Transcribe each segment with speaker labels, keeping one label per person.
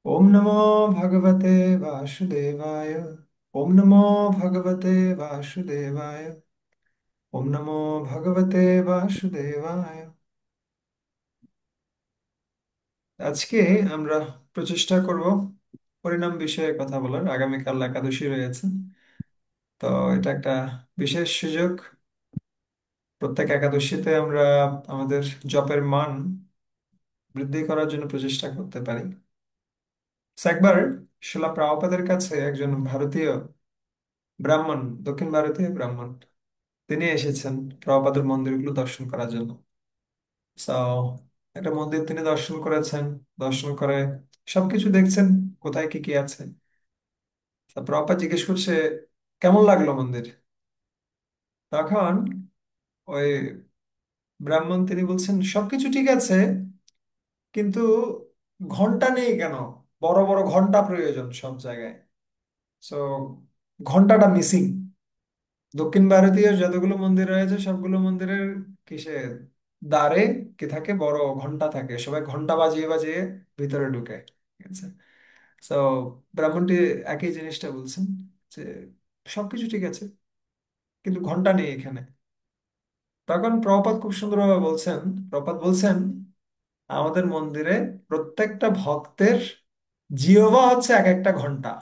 Speaker 1: ओम नमो भगवते वासुदेवाय। ओम नमो भगवते वासुदेवाय। ओम नमो भगवते वासुदेवाय। আজকে আমরা প্রচেষ্টা করব পরিণাম বিষয়ে কথা বলার। আগামীকাল একাদশী রয়েছে, তো এটা একটা বিশেষ সুযোগ। প্রত্যেক একাদশীতে আমরা আমাদের জপের মান বৃদ্ধি করার জন্য প্রচেষ্টা করতে পারি। তো একবার শিলা প্রভুপাদের কাছে একজন ভারতীয় ব্রাহ্মণ, দক্ষিণ ভারতীয় ব্রাহ্মণ, তিনি এসেছেন প্রভুপাদের মন্দিরগুলো দর্শন করার জন্য। তো একটা মন্দির তিনি দর্শন করেছেন। দর্শন করে সবকিছু দেখছেন, কোথায় কি কি আছে। তা প্রভুপাদ জিজ্ঞেস করছে, কেমন লাগলো মন্দির? তখন ওই ব্রাহ্মণ তিনি বলছেন, সবকিছু ঠিক আছে, কিন্তু ঘন্টা নেই কেন? বড় বড় ঘন্টা প্রয়োজন সব জায়গায়। সো ঘন্টাটা মিসিং। দক্ষিণ ভারতীয় যতগুলো মন্দির রয়েছে সবগুলো মন্দিরের কিসে দ্বারে কি থাকে, বড় ঘন্টা থাকে, সবাই ঘন্টা বাজিয়ে বাজিয়ে ভিতরে ঢুকে। ঠিক আছে। তো ব্রাহ্মণটি একই জিনিসটা বলছেন যে সবকিছু ঠিক আছে, কিন্তু ঘন্টা নেই এখানে। তখন প্রভুপাদ খুব সুন্দরভাবে বলছেন, প্রভুপাদ বলছেন, আমাদের মন্দিরে প্রত্যেকটা ভক্তের জিহ্বা হচ্ছে এক একটা ঘন্টা।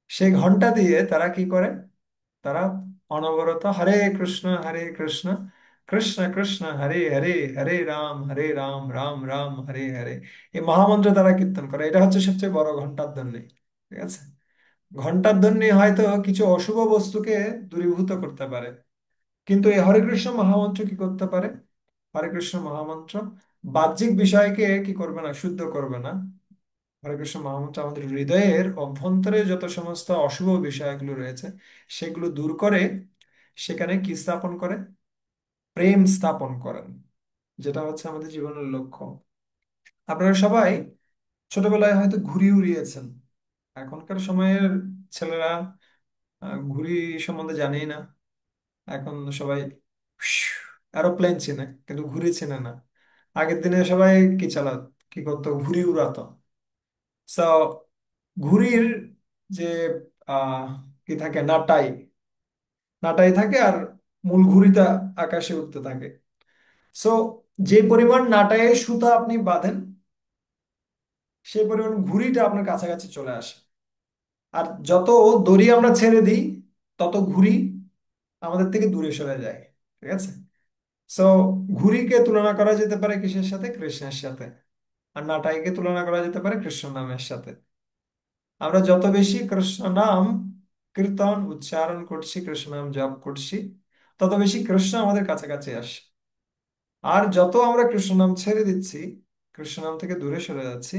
Speaker 1: সেই ঘন্টা দিয়ে তারা কি করে? তারা অনবরত হরে কৃষ্ণ কৃষ্ণ কৃষ্ণ হরে হরে, হরে রাম রাম রাম হরে হরে, এই মহামন্ত্র তারা কীর্তন করে। এটা হচ্ছে সবচেয়ে বড় ঘন্টার ধ্বনি। ঠিক আছে। ঘন্টার ধ্বনি হয়তো কিছু অশুভ বস্তুকে দূরীভূত করতে পারে, কিন্তু এই হরে কৃষ্ণ মহামন্ত্র কি করতে পারে? হরে কৃষ্ণ মহামন্ত্র বাহ্যিক বিষয়কে কি করবে না, শুদ্ধ করবে না। হরে কৃষ্ণ মহামন্ত্র আমাদের হৃদয়ের অভ্যন্তরে যত সমস্ত অশুভ বিষয়গুলো রয়েছে সেগুলো দূর করে, সেখানে কি স্থাপন করে? প্রেম স্থাপন করেন, যেটা হচ্ছে আমাদের জীবনের লক্ষ্য। আপনারা সবাই ছোটবেলায় হয়তো ঘুড়ি উড়িয়েছেন। এখনকার সময়ের ছেলেরা ঘুড়ি সম্বন্ধে জানেই না। এখন সবাই এরোপ্লেন চেনে, কিন্তু ঘুড়ি চেনে না। আগের দিনে সবাই কি চালাত, কি করতো, ঘুড়ি উড়াতো। সো ঘুড়ির যে আহ কি থাকে, নাটাই, নাটাই থাকে, আর মূল ঘুড়িটা আকাশে উঠতে থাকে। সো যে পরিমাণ নাটাইয়ের সুতা আপনি বাঁধেন, সেই পরিমাণ ঘুড়িটা আপনার কাছাকাছি চলে আসে। আর যত দড়ি আমরা ছেড়ে দিই, তত ঘুড়ি আমাদের থেকে দূরে সরে যায়। ঠিক আছে। সো ঘুড়িকে তুলনা করা যেতে পারে কিসের সাথে? কৃষ্ণের সাথে। আর নাটাইকে তুলনা করা যেতে পারে কৃষ্ণ নামের সাথে। আমরা যত বেশি কৃষ্ণ নাম কীর্তন উচ্চারণ করছি, কৃষ্ণ নাম জপ করছি, তত বেশি কৃষ্ণ আমাদের কাছাকাছি আসে। আর যত আমরা কৃষ্ণ নাম ছেড়ে দিচ্ছি, কৃষ্ণ নাম থেকে দূরে সরে যাচ্ছি,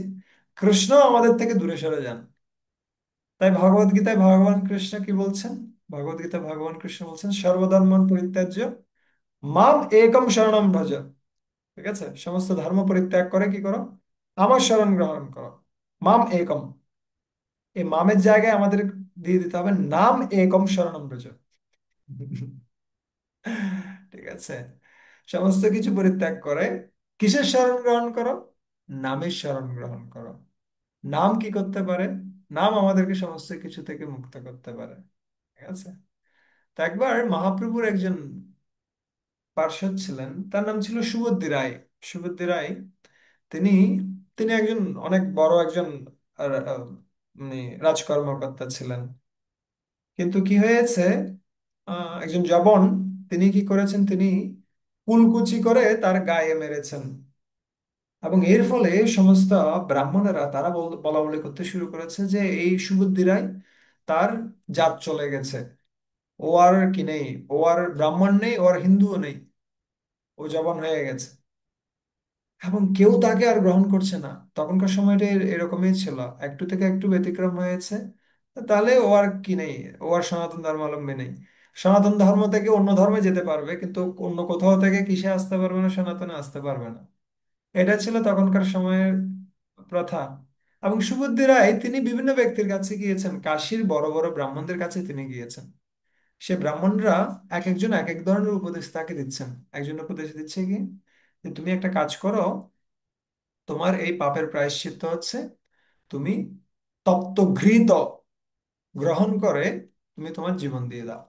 Speaker 1: কৃষ্ণ আমাদের থেকে দূরে সরে যান। তাই ভগবত গীতায় ভগবান কৃষ্ণ কি বলছেন? ভগবত গীতায় ভগবান কৃষ্ণ বলছেন, সর্বধর্মান পরিত্যাজ্য মাম একম শরণম ভজ। ঠিক আছে। সমস্ত ধর্ম পরিত্যাগ করে কি করো? আমার শরণ গ্রহণ করো। মাম একম, এই মামের জায়গায় আমাদের দিয়ে দিতে হবে নাম একম শরণম ব্রজ। ঠিক আছে। সমস্ত কিছু পরিত্যাগ করে কিসের শরণ গ্রহণ করো? নামের শরণ গ্রহণ করো। নাম কি করতে পারে? নাম আমাদেরকে সমস্ত কিছু থেকে মুক্ত করতে পারে। ঠিক আছে। তো একবার মহাপ্রভুর একজন পার্ষদ ছিলেন, তার নাম ছিল সুবুদ্ধি রায়। সুবুদ্ধি রায়, তিনি তিনি একজন অনেক বড় একজন আর, মানে রাজকর্মকর্তা ছিলেন। কিন্তু কি হয়েছে, একজন জবন, তিনি কি করেছেন, তিনি কুলকুচি করে তার গায়ে মেরেছেন। এবং এর ফলে সমস্ত ব্রাহ্মণেরা তারা বলা বলি করতে শুরু করেছে যে এই সুবুদ্ধি রায়, তার জাত চলে গেছে। ও আর কি নেই, ও আর ব্রাহ্মণ নেই, ও আর হিন্দুও নেই, ও জবন হয়ে গেছে। এবং কেউ তাকে আর গ্রহণ করছে না। তখনকার সময়টা এরকমই ছিল, একটু থেকে একটু ব্যতিক্রম হয়েছে, তাহলে ও আর কি নেই, ও আর সনাতন ধর্মাবলম্বী নেই। সনাতন ধর্ম থেকে অন্য ধর্মে যেতে পারবে, কিন্তু অন্য কোথাও থেকে কিসে আসতে পারবে না, সনাতনে আসতে পারবে না। এটা ছিল তখনকার সময়ের প্রথা। এবং সুবুদ্ধি রায় তিনি বিভিন্ন ব্যক্তির কাছে গিয়েছেন, কাশীর বড় বড় ব্রাহ্মণদের কাছে তিনি গিয়েছেন। সে ব্রাহ্মণরা এক একজন এক এক ধরনের উপদেশ তাকে দিচ্ছেন। একজন উপদেশ দিচ্ছে কি, যে তুমি একটা কাজ করো, তোমার এই পাপের প্রায়শ্চিত্ত হচ্ছে তুমি তপ্ত ঘৃত গ্রহণ করে তুমি তোমার জীবন দিয়ে দাও,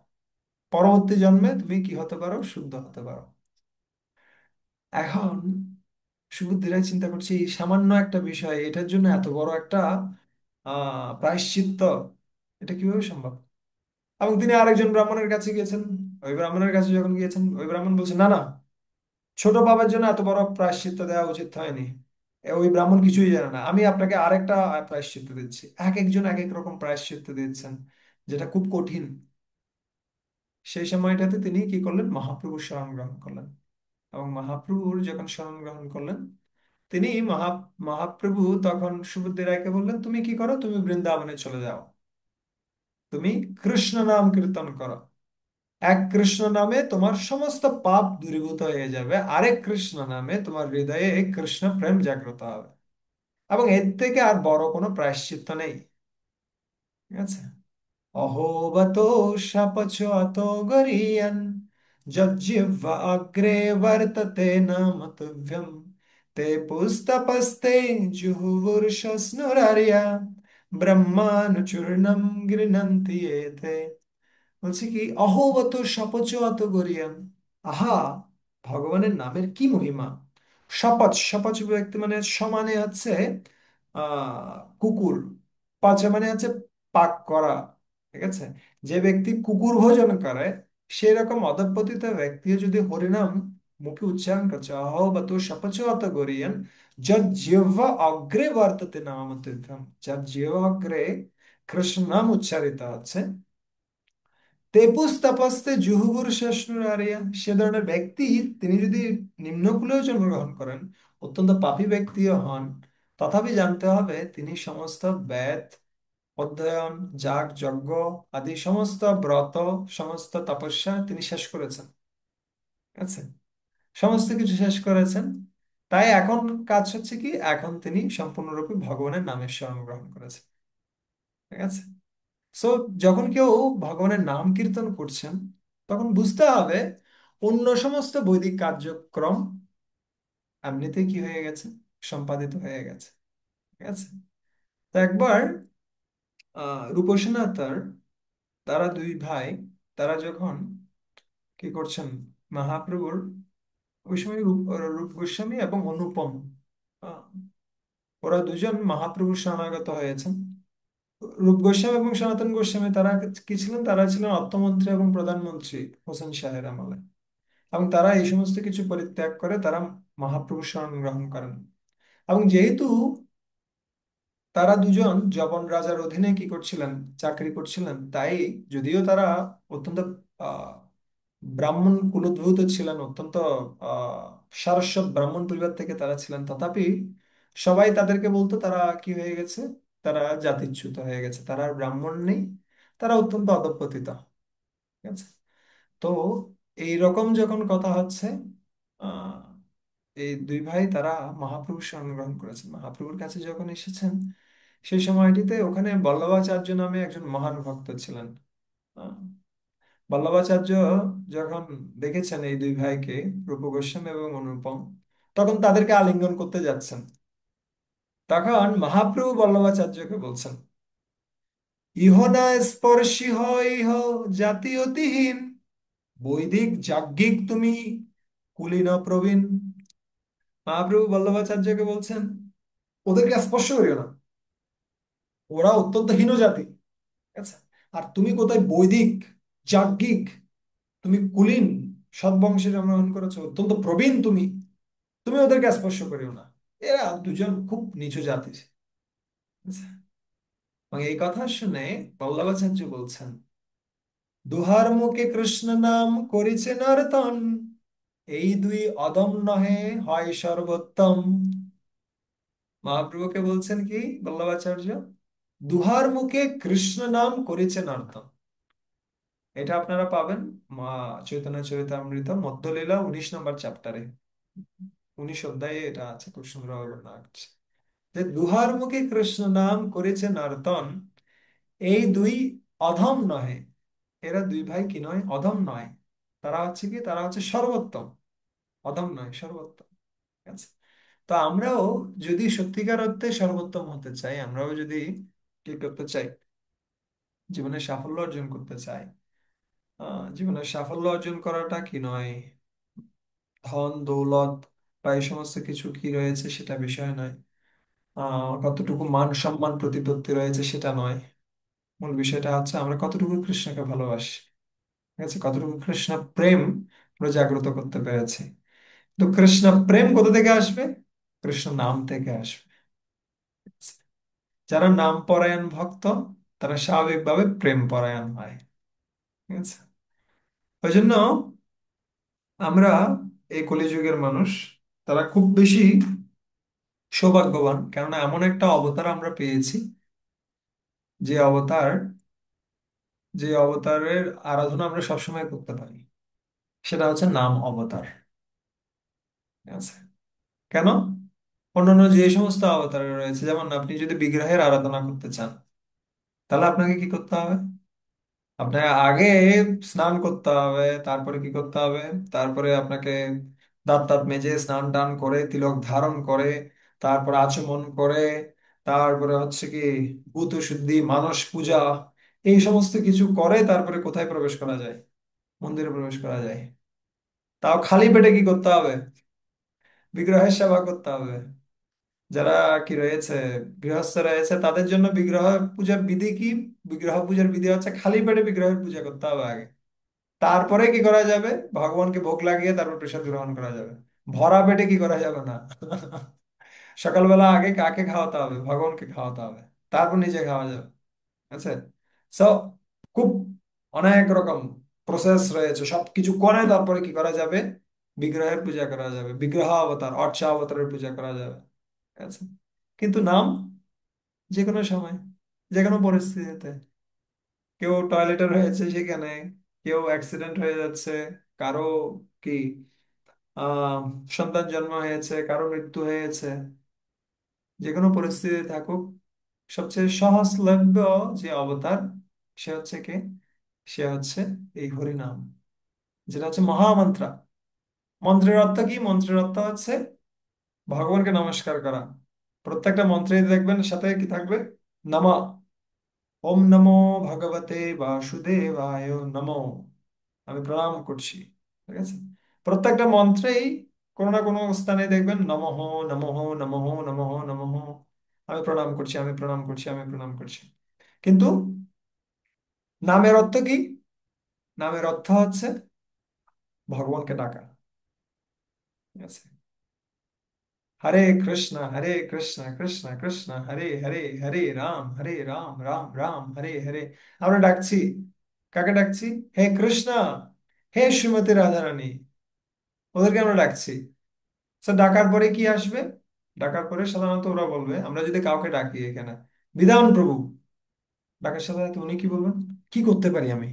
Speaker 1: পরবর্তী জন্মে তুমি কি হতে পারো, শুদ্ধ হতে পারো। এখন সুবুদ্ধিরাই চিন্তা করছে এই সামান্য একটা বিষয়, এটার জন্য এত বড় একটা প্রায়শ্চিত্ত, এটা কিভাবে সম্ভব। এবং তিনি আরেকজন ব্রাহ্মণের কাছে গিয়েছেন। ওই ব্রাহ্মণের কাছে যখন গিয়েছেন, ওই ব্রাহ্মণ বলছে, না না, ছোট পাপের জন্য এত বড় প্রায়শ্চিত্ত দেওয়া উচিত হয়নি। ওই ব্রাহ্মণ কিছুই জানে না, আমি আপনাকে আরেকটা প্রায়শ্চিত্ত দিচ্ছি। এক একজন এক এক রকম প্রায়শ্চিত্ত দিচ্ছেন, যেটা খুব কঠিন। সেই সময়টাতে তিনি কি করলেন, মহাপ্রভুর শরণ গ্রহণ করলেন। এবং মহাপ্রভুর যখন শরণ গ্রহণ করলেন, তিনি মহাপ্রভু তখন সুবুদ্ধি রায়কে বললেন, তুমি কি করো, তুমি বৃন্দাবনে চলে যাও, তুমি কৃষ্ণ নাম কীর্তন করো। এক কৃষ্ণ নামে তোমার সমস্ত পাপ দূরীভূত হয়ে যাবে, আরেক কৃষ্ণ নামে তোমার হৃদয়ে কৃষ্ণ প্রেম জাগ্রত হবে। এবং এর থেকে আর বড় কোনো প্রায়শ্চিত্ত নেই। ঠিক আছে। অহোবতো শাপচ্যুত গরীয়ন যজ্জিহ্বা অগ্রে বর্ততে ন মতভ্যম তে পুস্তপস্তে জুহুর্ষস্নুরার্য়া ব্রহ্মানুচূর্ণম গৃণন্তি এতে। বলছে কি, অহোবত শপথ গরিয়ান। আহা, ভগবানের নামের কি মহিমা। শপথ, শপথ ব্যক্তি মানে সমানে হচ্ছে কুকুর, পাচা মানে হচ্ছে পাক করা। ঠিক আছে। যে ব্যক্তি কুকুর ভোজন করে, সেই রকম অধঃপতিত ব্যক্তিও যদি হরিনাম মুখে উচ্চারণ করছে, অহোবত শপথ গরিয়ান যদ জিহ্বা অগ্রে বর্ততে নামতেভ্যম, যার জিহ্বা অগ্রে কৃষ্ণ নাম উচ্চারিত হচ্ছে, তেপুস তাপস্তে জুহুবুর শেষনুর আরিয়া, সে ধরনের ব্যক্তি, তিনি যদি নিম্নকুলেও জন্মগ্রহণ করেন, অত্যন্ত পাপী ব্যক্তিও হন, তথাপি জানতে হবে তিনি সমস্ত বেদ অধ্যয়ন, যাগ যজ্ঞ আদি সমস্ত ব্রত, সমস্ত তপস্যা তিনি শেষ করেছেন। ঠিক আছে। সমস্ত কিছু শেষ করেছেন। তাই এখন কাজ হচ্ছে কি, এখন তিনি সম্পূর্ণরূপে ভগবানের নামের শরণ গ্রহণ করেছেন। ঠিক আছে। সো যখন কেউ ভগবানের নাম কীর্তন করছেন, তখন বুঝতে হবে অন্য সমস্ত বৈদিক কার্যক্রম এমনিতেই কি হয়ে গেছে, সম্পাদিত হয়ে গেছে। ঠিক আছে। তো একবার রূপসী আর তারা দুই ভাই, তারা যখন কি করছেন, মহাপ্রভুর, ওই সময় রূপ গোস্বামী এবং অনুপম, আহ, ওরা দুজন মহাপ্রভুর শরণাগত হয়েছেন। রূপ গোস্বামী এবং সনাতন গোস্বামী তারা কি ছিলেন, তারা ছিলেন অর্থমন্ত্রী এবং প্রধানমন্ত্রী হোসেন শাহের আমলে। এবং তারা এই সমস্ত কিছু পরিত্যাগ করে তারা মহাপ্রভুর শরণ গ্রহণ করেন। এবং যেহেতু তারা দুজন জবন রাজার অধীনে কি করছিলেন, চাকরি করছিলেন, তাই যদিও তারা অত্যন্ত আহ ব্রাহ্মণ কুলোদ্ভূত ছিলেন, অত্যন্ত আহ সারস্বত ব্রাহ্মণ পরিবার থেকে তারা ছিলেন, তথাপি সবাই তাদেরকে বলতো তারা কি হয়ে গেছে, তারা জাতিচ্যুত হয়ে গেছে, তারা আর ব্রাহ্মণ নেই, তারা অত্যন্ত অধঃপতিত। ঠিক আছে। তো এই রকম যখন কথা হচ্ছে, আহ এই দুই ভাই তারা মহাপ্রভুর শরণ গ্রহণ করেছেন, মহাপ্রভুর কাছে যখন এসেছেন, সেই সময়টিতে ওখানে বল্লভাচার্য নামে একজন মহান ভক্ত ছিলেন। আহ, বল্লভাচার্য যখন দেখেছেন এই দুই ভাইকে, রূপ গোস্বামী এবং অনুপম, তখন তাদেরকে আলিঙ্গন করতে যাচ্ছেন। তখন মহাপ্রভু বল্লভাচার্যকে বলছেন, ইহ না স্পর্শী হয় ইহ জাতি অতিহীন, বৈদিক যাজ্ঞিক তুমি কুলীন প্রবীণ। মহাপ্রভু বল্লভাচার্যকে বলছেন, ওদেরকে স্পর্শ করিও না, ওরা অত্যন্ত হীন জাতি। ঠিক আছে। আর তুমি কোথায় বৈদিক, যাজ্ঞিক, তুমি কুলীন, সৎবংশে জন্মগ্রহণ করেছো, অত্যন্ত প্রবীণ তুমি, তুমি ওদেরকে স্পর্শ করিও না, এরা দুজন খুব নিচু জাতির। আচ্ছা। এবং এই কথা শুনে বল্লভাচার্য বলছেন, দুহার মুখে কৃষ্ণ নাম করিছে নর্তন, এই দুই অদম নহে হয় সর্বোত্তম। মহাপ্রভুকে বলছেন কি বল্লভাচার্য, দুহার মুখে কৃষ্ণ নাম করিছে নর্তন। এটা আপনারা পাবেন মা চৈতন্য চরিতামৃত মধ্যলীলা 19 নম্বর চ্যাপ্টারে, 19 অধ্যায়ে এটা আছে, খুব সুন্দরভাবে বর্ণনা আছে যে দুহার মুখে কৃষ্ণ নাম করেছে নর্তন, এই দুই অধম নহে। এরা দুই ভাই কি নয়, অধম নয়, তারা হচ্ছে কি, তারা হচ্ছে সর্বোত্তম, অধম নয়, সর্বোত্তম। ঠিক আছে। তো আমরাও যদি সত্যিকার অর্থে সর্বোত্তম হতে চাই, আমরাও যদি কি করতে চাই, জীবনে সাফল্য অর্জন করতে চাই। জীবনে সাফল্য অর্জন করাটা কি নয়, ধন দৌলত বা এই সমস্ত কিছু কি রয়েছে সেটা বিষয় নয়, কতটুকু মান সম্মান প্রতিপত্তি রয়েছে সেটা নয়। মূল বিষয়টা হচ্ছে আমরা কতটুকু কৃষ্ণকে ভালোবাসি, ঠিক আছে, কতটুকু কৃষ্ণ প্রেম আমরা জাগ্রত করতে পেরেছি। তো কৃষ্ণ প্রেম কোথা থেকে আসবে? কৃষ্ণ নাম থেকে আসবে। যারা নাম পরায়ণ ভক্ত, তারা স্বাভাবিকভাবে প্রেম পরায়ণ হয়। ঠিক আছে, ওই জন্য আমরা এই কলিযুগের মানুষ, তারা খুব বেশি সৌভাগ্যবান, কেননা এমন একটা অবতার আমরা পেয়েছি, যে অবতার যে অবতারের আরাধনা আমরা সবসময় করতে পারি, সেটা হচ্ছে নাম অবতার। ঠিক আছে, কেন? অন্যান্য যে সমস্ত অবতার রয়েছে, যেমন আপনি যদি বিগ্রহের আরাধনা করতে চান, তাহলে আপনাকে কি করতে হবে? আপনাকে আগে স্নান করতে হবে, তারপরে কি করতে হবে? তারপরে আপনাকে দাঁত টাত মেজে স্নান টান করে তিলক ধারণ করে, তারপরে আচমন করে, তারপরে হচ্ছে কি ভূত শুদ্ধি, মানস পূজা, এই সমস্ত কিছু করে তারপরে কোথায় প্রবেশ করা যায়? মন্দিরে প্রবেশ করা যায়। তাও খালি পেটে কি করতে হবে? বিগ্রহের সেবা করতে হবে। যারা কি রয়েছে, গৃহস্থ রয়েছে, তাদের জন্য বিগ্রহ পূজার বিধি কি? বিগ্রহ পূজার বিধি হচ্ছে খালি পেটে বিগ্রহের পূজা করতে হবে আগে, তারপরে কি করা যাবে? ভগবানকে ভোগ লাগিয়ে তারপর প্রসাদ গ্রহণ করা যাবে। ভরা পেটে কি করা যাবে না। সকালবেলা আগে কাকে খাওয়াতে হবে? ভগবানকে খাওয়াতে হবে, তারপর নিজে খাওয়া যাবে। আচ্ছা, সো খুব অনেক রকম প্রসেস রয়েছে, সবকিছু করে তারপরে কি করা যাবে? বিগ্রহের পূজা করা যাবে, বিগ্রহ অবতার অর্চা অবতারের পূজা করা যাবে। ঠিক আছে, কিন্তু নাম যে কোনো সময়, যে কোনো পরিস্থিতিতে, কেউ টয়লেটে রয়েছে সেখানে, কেউ অ্যাক্সিডেন্ট হয়ে যাচ্ছে, কারো কি আহ সন্তান জন্ম হয়েছে, কারো মৃত্যু হয়েছে, যে কোনো পরিস্থিতি থাকুক, সবচেয়ে সহজলভ্য যে অবতার, সে হচ্ছে কে? সে হচ্ছে এই হরিনাম, যেটা হচ্ছে মহামন্ত্র। মন্ত্রের অর্থ কি? মন্ত্রের অর্থ হচ্ছে ভগবানকে নমস্কার করা। প্রত্যেকটা মন্ত্রে দেখবেন সাথে কি থাকবে? নমঃ। ওম নমো ভগবতে বাসুদেবায় নমো, আমি প্রণাম করছি। ঠিক আছে, প্রত্যেকটা মন্ত্রেই কোনো না কোনো স্থানে দেখবেন নমঃ, নমঃ, নমঃ, নমঃ, নমঃ, আমি প্রণাম করছি, আমি প্রণাম করছি, আমি প্রণাম করছি। কিন্তু নামের অর্থ কি? নামের অর্থ হচ্ছে ভগবানকে ডাকা। ঠিক আছে, হরে কৃষ্ণ হরে কৃষ্ণ কৃষ্ণ কৃষ্ণ হরে হরে, হরে রাম রাম রাম হরে হরে। আমরা ডাকছি, কাকে ডাকছি? হে কৃষ্ণ, হে শ্রীমতী রাধারানী, ওদেরকে আমরা ডাকছি। তো ডাকার পরে কি আসবে? ডাকার পরে সাধারণত ওরা বলবে, আমরা যদি কাউকে ডাকি এখানে, বিধান প্রভু, ডাকার সাথে সাথে উনি কি বলবেন? কি করতে পারি আমি?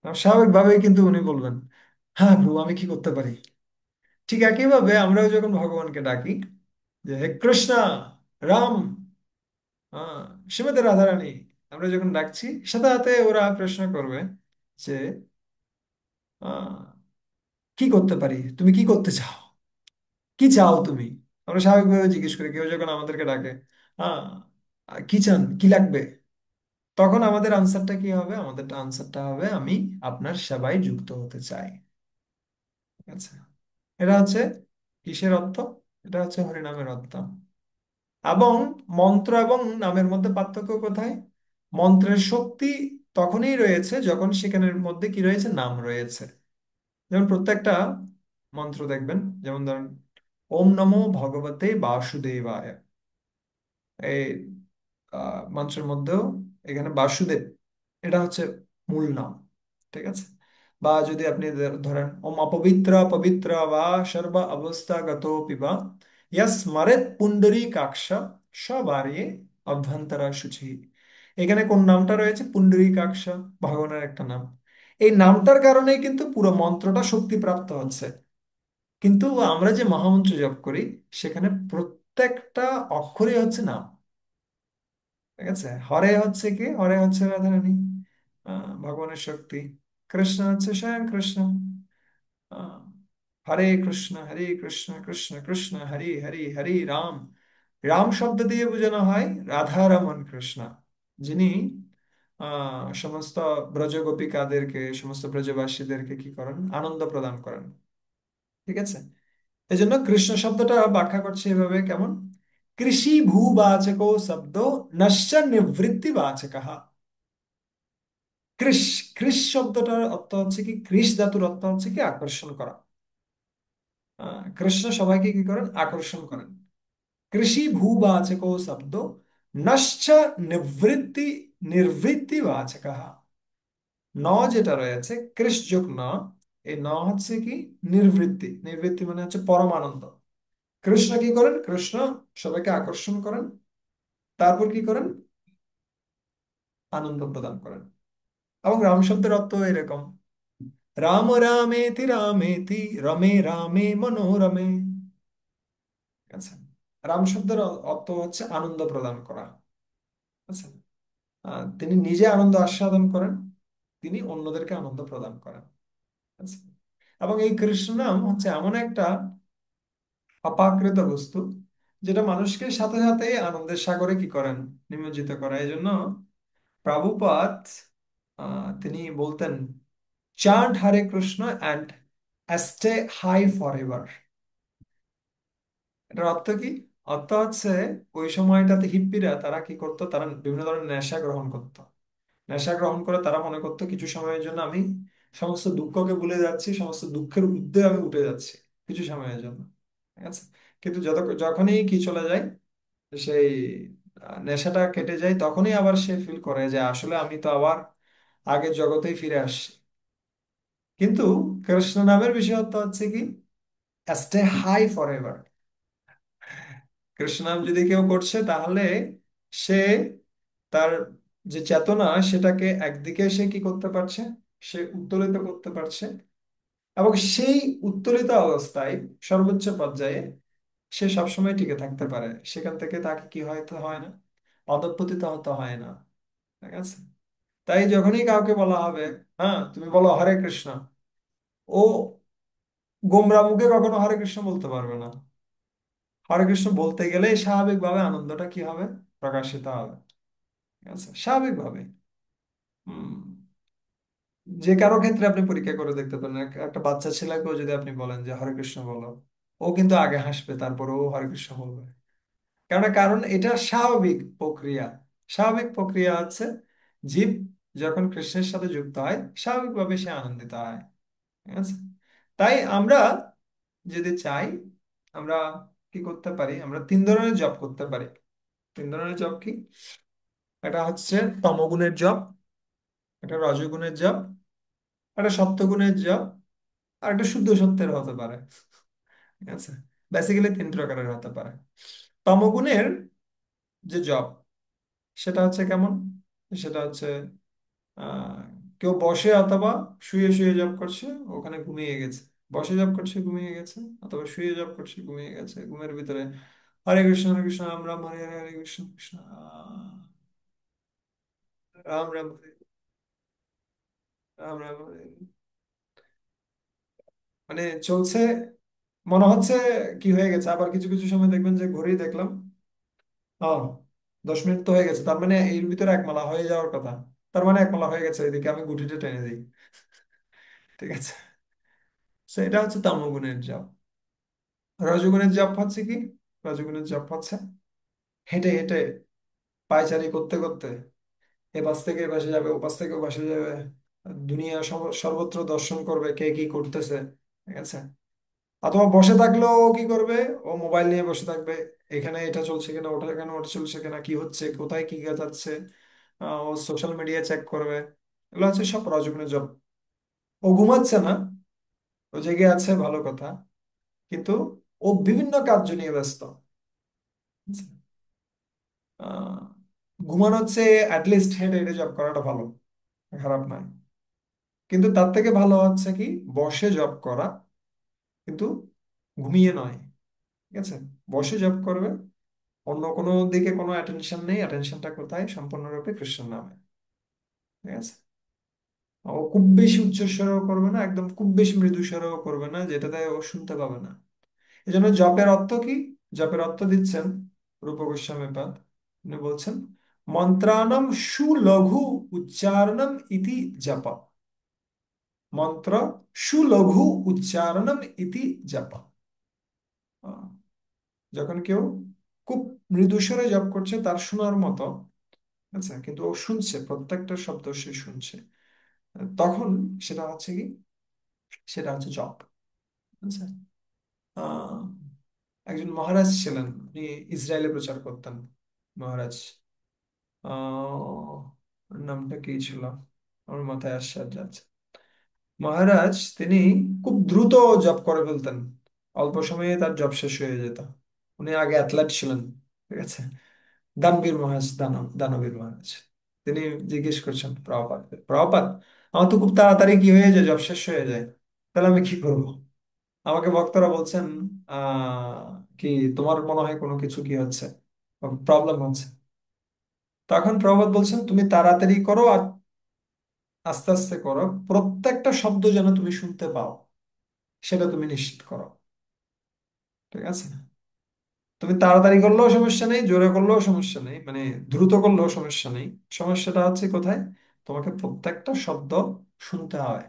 Speaker 1: স্বাভাবিকভাবেই কিন্তু উনি বলবেন, হ্যাঁ প্রভু, আমি কি করতে পারি? ঠিক একইভাবে আমরাও যখন ভগবানকে ডাকি, যে হে কৃষ্ণ, রাম, আহ শ্রীমতী রাধারানী, আমরা যখন ডাকছি, সাথে সাথে ওরা প্রশ্ন করবে যে আহ কি করতে পারি, তুমি কি করতে চাও, কি চাও তুমি? আমরা স্বাভাবিকভাবে জিজ্ঞেস করি কেউ যখন আমাদেরকে ডাকে, হ্যাঁ, কি চান, কি লাগবে? তখন আমাদের আনসারটা কি হবে? আমাদের আনসারটা হবে, আমি আপনার সেবায় যুক্ত হতে চাই। ঠিক আছে, এটা হচ্ছে কিসের অর্থ? এটা হচ্ছে হরিনামের অর্থ। এবং মন্ত্র এবং নামের মধ্যে পার্থক্য কোথায়? মন্ত্রের শক্তি তখনই রয়েছে যখন সেখানের মধ্যে কি রয়েছে? নাম রয়েছে। যেমন প্রত্যেকটা মন্ত্র দেখবেন, যেমন ধরেন ওম নমো ভগবতে বাসুদেবায়, এই মন্ত্রের মধ্যেও এখানে বাসুদেব, এটা হচ্ছে মূল নাম। ঠিক আছে, বা যদি আপনি ধরেন ওম অপবিত্র পবিত্র বা সর্ব অবস্থাগত পিবা স্মরেত পুণ্ডরীকাক্ষ সবারে অভ্যন্তরা শুচি, এখানে কোন নামটা রয়েছে? পুণ্ডরীকাক্ষ, ভগবানের একটা নাম। এই নামটার কারণেই কিন্তু পুরো মন্ত্রটা শক্তিপ্রাপ্ত হচ্ছে। কিন্তু আমরা যে মহামন্ত্র জপ করি, সেখানে প্রত্যেকটা অক্ষরই হচ্ছে নাম। ঠিক আছে, হরে হচ্ছে কি? হরে হচ্ছে রাধারানী, ভগবানের শক্তি। কৃষ্ণ হচ্ছে স্বয়ং কৃষ্ণ। হরে কৃষ্ণ কৃষ্ণ কৃষ্ণ হরে হরে হরে রাম। রাম শব্দ দিয়ে বোঝানো হয় রাধারমণ কৃষ্ণ, যিনি সমস্ত ব্রজ গোপিকাদেরকে, সমস্ত ব্রজবাসীদেরকে কি করেন, আনন্দ প্রদান করেন। ঠিক আছে। এই জন্য কৃষ্ণ শব্দটা ব্যাখ্যা করছে এভাবে, কেমন? কৃষি ভূবাচকো শব্দ নশ্চ নিবৃত্তি বাচক। কৃষ, কৃষ শব্দটার অর্থ হচ্ছে কি, কৃষ ধাতুর অর্থ হচ্ছে কি আকর্ষণ করা। কৃষ্ণ সবাইকে কি করেন, আকর্ষণ করেন। কৃষি ভূবাচকো শব্দ নশ্চ নিবৃত্তি নির্বৃত্তি বাচক। ন যেটা রয়েছে কৃষ যোগ ন, এই ন হচ্ছে কি নির্বৃত্তি, নির্বৃত্তি মানে হচ্ছে পরমানন্দ। কৃষ্ণ কি করেন, কৃষ্ণ সবাইকে আকর্ষণ করেন, তারপর কি করেন, আনন্দ প্রদান করেন। এবং রাম শব্দের অর্থ এরকম, রাম রামেতি রামেতি রমে রামে মনোরমে। আচ্ছা, রাম শব্দের অর্থ হচ্ছে আনন্দ প্রদান করা। আচ্ছা, তিনি নিজে আনন্দ আস্বাদন করেন, তিনি অন্যদেরকে আনন্দ প্রদান করেন। আচ্ছা, এবং এই কৃষ্ণ নাম হচ্ছে এমন একটা অপাকৃত বস্তু, যেটা মানুষকে সাথে সাথে আনন্দের সাগরে কি করেন, নিমজ্জিত করে। এই জন্য প্রভুপাদ তিনি বলতেন, chant Hare Krishna and stay high forever. এটার অর্থ কি? অর্থ হচ্ছে ওই সময়টাতে হিপ্পিরা তারা কি করতো, তারা বিভিন্ন ধরনের নেশা গ্রহণ করতো। নেশা গ্রহণ করে তারা মনে করতো কিছু সময়ের জন্য আমি সমস্ত দুঃখকে ভুলে যাচ্ছি, সমস্ত দুঃখের ঊর্ধ্বে আমি উঠে যাচ্ছি কিছু সময়ের জন্য। ঠিক আছে। কিন্তু যখনই কি চলে যায়, সেই নেশাটা কেটে যায়, তখনই আবার সে ফিল করে যে আসলে আমি তো আবার আগের জগতেই ফিরে আসছি। কিন্তু কৃষ্ণ নামের বিষয়টা হচ্ছে কি, stay high forever. Krishna নাম যদি কেউ করছে, তাহলে সে তার যে চেতনা, সেটাকে একদিকে সে কি করতে পারছে, সে উত্তোলিত করতে পারছে। এবং সেই উত্তোলিত অবস্থায় সর্বোচ্চ পর্যায়ে সে সবসময় টিকে থাকতে পারে, সেখান থেকে তাকে কি হয়তো হয় না, অধঃপতিত হতে হয় না। ঠিক আছে। তাই যখনই কাউকে বলা হবে, হ্যাঁ তুমি বলো হরে কৃষ্ণ, ও গোমরা মুখে কখনো হরে কৃষ্ণ বলতে পারবে না। হরে কৃষ্ণ বলতে গেলেই স্বাভাবিকভাবে আনন্দটা কি হবে, প্রকাশিত হবে। ঠিক আছে, স্বাভাবিকভাবে। হম। যে কারো ক্ষেত্রে আপনি পরীক্ষা করে দেখতে পারেন, একটা বাচ্চা ছেলেকেও যদি আপনি বলেন যে হরে কৃষ্ণ বলো, ও কিন্তু আগে হাসবে, তারপরে ও হরে কৃষ্ণ বলবে। কারণ এটা স্বাভাবিক প্রক্রিয়া। স্বাভাবিক প্রক্রিয়া হচ্ছে, জীব যখন কৃষ্ণের সাথে যুক্ত হয়, স্বাভাবিকভাবে সে আনন্দিত হয়। ঠিক আছে। তাই আমরা যদি চাই, আমরা কি করতে পারি, আমরা তিন ধরনের জব করতে পারি। তিন ধরনের জব কি? এটা হচ্ছে তমগুণের জব, এটা রজগুণের জব, একটা সত্যগুণের জব, আর একটা শুদ্ধ সত্যের হতে পারে। ঠিক আছে। বেসিক্যালি তিন প্রকারের হতে পারে। তমগুণের যে জব, সেটা হচ্ছে কেমন, সেটা হচ্ছে আহ কেউ বসে অথবা শুয়ে শুয়ে জব করছে, ওখানে ঘুমিয়ে গেছে। বসে জব করছে, ঘুমিয়ে গেছে, অথবা শুয়ে জব করছে, ঘুমিয়ে গেছে। ঘুমের ভিতরে হরে কৃষ্ণ রাম রাম হরে হরে, হরে কৃষ্ণ কৃষ্ণ রাম রাম হরে, রাম রাম হরে, মানে চলছে। মনে হচ্ছে কি হয়ে গেছে, আবার কিছু কিছু সময় দেখবেন যে ঘড়ি দেখলাম, ও 10 মিনিট তো হয়ে গেছে, তার মানে এর ভিতরে একমালা হয়ে যাওয়ার কথা। তার মানে একমালা হয়ে গেছে, এদিকে আমি গুটিটা টেনে দিই। ঠিক আছে। তো এটা হচ্ছে তামগুণের জব। রজগুণের জব হচ্ছে কি? রজগুণের জব হচ্ছে হেঁটে হেঁটে, পায়চারি করতে করতে, এ পাশ থেকে এ পাশে যাবে, ও পাশ থেকে ও পাশে যাবে, দুনিয়া সর্বত্র দর্শন করবে কে কি করতেছে। ঠিক আছে। অথবা বসে থাকলেও ও কি করবে, ও মোবাইল নিয়ে বসে থাকবে, এখানে এটা চলছে কিনা, ওটা কেন, ওটা চলছে কিনা, কি হচ্ছে, কোথায় কি যাচ্ছে, ও সোশ্যাল মিডিয়া চেক করবে। এগুলো হচ্ছে সব রজগুণের জব। ও ঘুমাচ্ছে না, ও জেগে আছে, ভালো কথা, কিন্তু ও বিভিন্ন কার্য নিয়ে ব্যস্ত। আচ্ছা। আহ, ঘুমানো হচ্ছে, অ্যাটলিস্ট হেঁটে হেঁটে জব করাটা ভালো, খারাপ নয়। কিন্তু তার থেকে ভালো হচ্ছে কি, বসে জব করা, কিন্তু ঘুমিয়ে নয়। ঠিক আছে। বসে জব করবে, অন্য কোনো দিকে কোনো অ্যাটেনশন নেই, অ্যাটেনশনটা কোথায়, সম্পূর্ণরূপে কৃষ্ণ নামে। ঠিক আছে। ও খুব বেশি উচ্চস্বরও করবে না, একদম খুব বেশি মৃদু স্বরও করবে না যেটাতে ও শুনতে পাবে না। এই জন্য জপের অর্থ কি? জপের অর্থ দিচ্ছেন রূপ গোস্বামী পাদ। উনি বলছেন, মন্ত্রাণম সুলঘু উচ্চারণম ইতি জপ। মন্ত্র সুলঘু উচ্চারণম ইতি জপ। আহ, যখন কেউ খুব মৃদু স্বরে জপ করছে তার শোনার মতো, আচ্ছা, কিন্তু ও শুনছে, প্রত্যেকটা শব্দ সে শুনছে, তখন সেটা হচ্ছে কি, সেটা হচ্ছে জপ। আচ্ছা। আহ একজন মহারাজ ছিলেন, উনি ইসরায়েলে প্রচার করতেন। মহারাজ, ওর নামটা কি ছিল, আমার মাথায় আসছে আর যাচ্ছে। মহারাজ তিনি খুব দ্রুত জব করে ফেলতেন, অল্প সময়ে তার জব শেষ হয়ে যেত। উনি আগে অ্যাথলেট ছিলেন, ঠিক আছে। দানবীর মহারাজ, দানবীর মহারাজ। তিনি জিজ্ঞেস করছেন প্রভুপাদ, প্রভুপাদ, আমার তো খুব তাড়াতাড়ি কি হয়ে যায়, জব শেষ হয়ে যায়, তাহলে আমি কি করব? আমাকে ভক্তরা বলছেন, কি তোমার মনে হয় কোনো কিছু কি হচ্ছে, প্রবলেম হচ্ছে? তখন প্রভুপাদ বলছেন, তুমি তাড়াতাড়ি করো আর আস্তে আস্তে করো, প্রত্যেকটা শব্দ যেন তুমি শুনতে পাও, সেটা তুমি নিশ্চিত করো। ঠিক আছে? তুমি তাড়াতাড়ি করলেও সমস্যা নেই, জোরে করলেও সমস্যা নেই, মানে দ্রুত করলেও সমস্যা নেই। সমস্যাটা হচ্ছে কোথায়? তোমাকে প্রত্যেকটা শব্দ শুনতে হয়।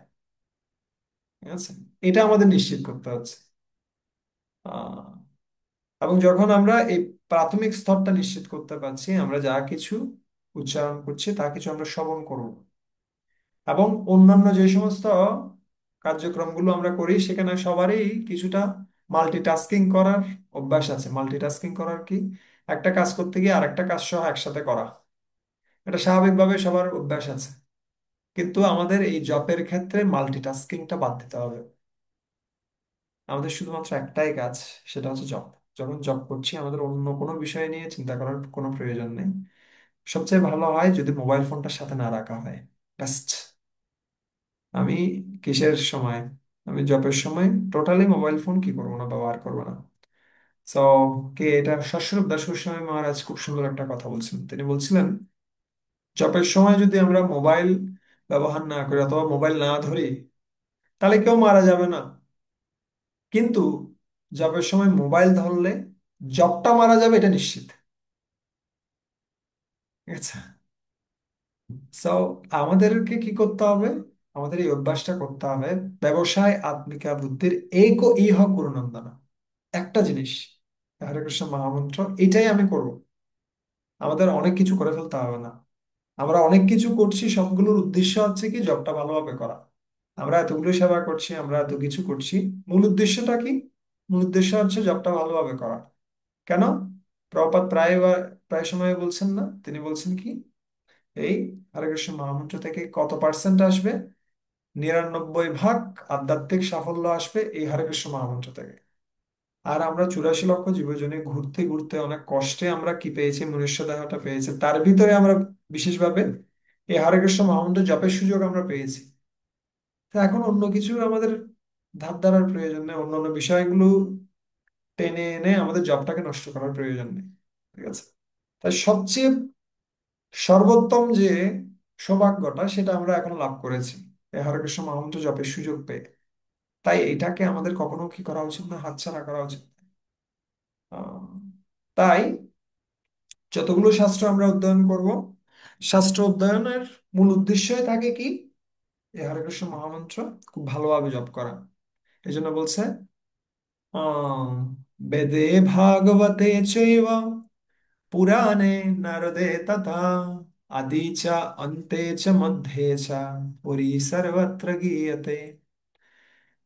Speaker 1: ঠিক আছে? এটা আমাদের নিশ্চিত করতে হচ্ছে। আহ এবং যখন আমরা এই প্রাথমিক স্তরটা নিশ্চিত করতে পারছি, আমরা যা কিছু উচ্চারণ করছি তা কিছু আমরা শ্রবণ করব, এবং অন্যান্য যে সমস্ত কার্যক্রমগুলো আমরা করি সেখানে সবারই কিছুটা মাল্টিটাস্কিং করার অভ্যাস আছে। মাল্টিটাস্কিং করার কি, একটা কাজ করতে গিয়ে আরেকটা কাজ সহ একসাথে করা, এটা স্বাভাবিকভাবে সবার অভ্যাস আছে। কিন্তু আমাদের এই জবের ক্ষেত্রে মাল্টিটাস্কিংটা বাদ দিতে হবে। আমাদের শুধুমাত্র একটাই কাজ, সেটা হচ্ছে জব। যখন জব করছি আমাদের অন্য কোনো বিষয় নিয়ে চিন্তা করার কোনো প্রয়োজন নেই। সবচেয়ে ভালো হয় যদি মোবাইল ফোনটার সাথে না রাখা হয়, বেস্ট। আমি কিসের সময়, আমি জবের সময় টোটালি মোবাইল ফোন কি করবো না, ব্যবহার করবো না। সো কে এটা, শশ্বরূপ দাস গোস্বামী মহারাজ খুব সুন্দর একটা কথা বলছেন। তিনি বলছিলেন, জবের সময় যদি আমরা মোবাইল ব্যবহার না করি অথবা মোবাইল না ধরি, তাহলে কেউ মারা যাবে না। কিন্তু জবের সময় মোবাইল ধরলে জবটা মারা যাবে, এটা নিশ্চিত। ঠিক আছে? সো আমাদেরকে কি করতে হবে? আমাদের এই অভ্যাসটা করতে হবে, ব্যবসায় আত্মিকা বুদ্ধির এক ইহ গুরুনন্দন। একটা জিনিস, হরে কৃষ্ণ মহামন্ত্র, এটাই আমি করব। আমাদের অনেক কিছু করে ফেলতে হবে না। আমরা অনেক কিছু করছি, সবগুলোর উদ্দেশ্য হচ্ছে কি, জবটা ভালোভাবে করা। আমরা এতগুলো সেবা করছি, আমরা এত কিছু করছি, মূল উদ্দেশ্যটা কি? মূল উদ্দেশ্য হচ্ছে জবটা ভালোভাবে করা। কেন? প্রভুপাদ প্রায় সময় বলছেন না, তিনি বলছেন কি, এই হরে কৃষ্ণ মহামন্ত্র থেকে কত পার্সেন্ট আসবে? 99 ভাগ আধ্যাত্মিক সাফল্য আসবে এই হরে কৃষ্ণ মহামন্ত্র থেকে। আর আমরা 84 লক্ষ জীবজনে ঘুরতে ঘুরতে অনেক কষ্টে আমরা কি পেয়েছি, মনুষ্য দেহটা পেয়েছি, তার ভিতরে আমরা বিশেষভাবে এই হরে কৃষ্ণ মহামন্ত্র জপের সুযোগ আমরা পেয়েছি। তো এখন অন্য কিছু আমাদের ধার ধারার প্রয়োজন নেই, অন্যান্য বিষয়গুলো টেনে এনে আমাদের জবটাকে নষ্ট করার প্রয়োজন নেই। ঠিক আছে? তাই সবচেয়ে সর্বোত্তম যে সৌভাগ্যটা, সেটা আমরা এখন লাভ করেছি এই হরে কৃষ্ণ মহামন্ত্র জপের সুযোগ পেয়ে। তাই এটাকে আমাদের কখনো কি করা উচিত না, হাতছাড়া করা উচিত না। আহ, তাই যতগুলো শাস্ত্র আমরা অধ্যয়ন করব, শাস্ত্র অধ্যয়নের মূল উদ্দেশ্যই থাকে কি, এই হরে কৃষ্ণ মহামন্ত্র খুব ভালোভাবে জপ করা। এই জন্য বলছে, আহ বেদে ভাগবতে চৈব পুরাণে নারদে তথা আদি চ অন্তে চ মধ্যে চ পুরী সর্বত্র গীয়তে।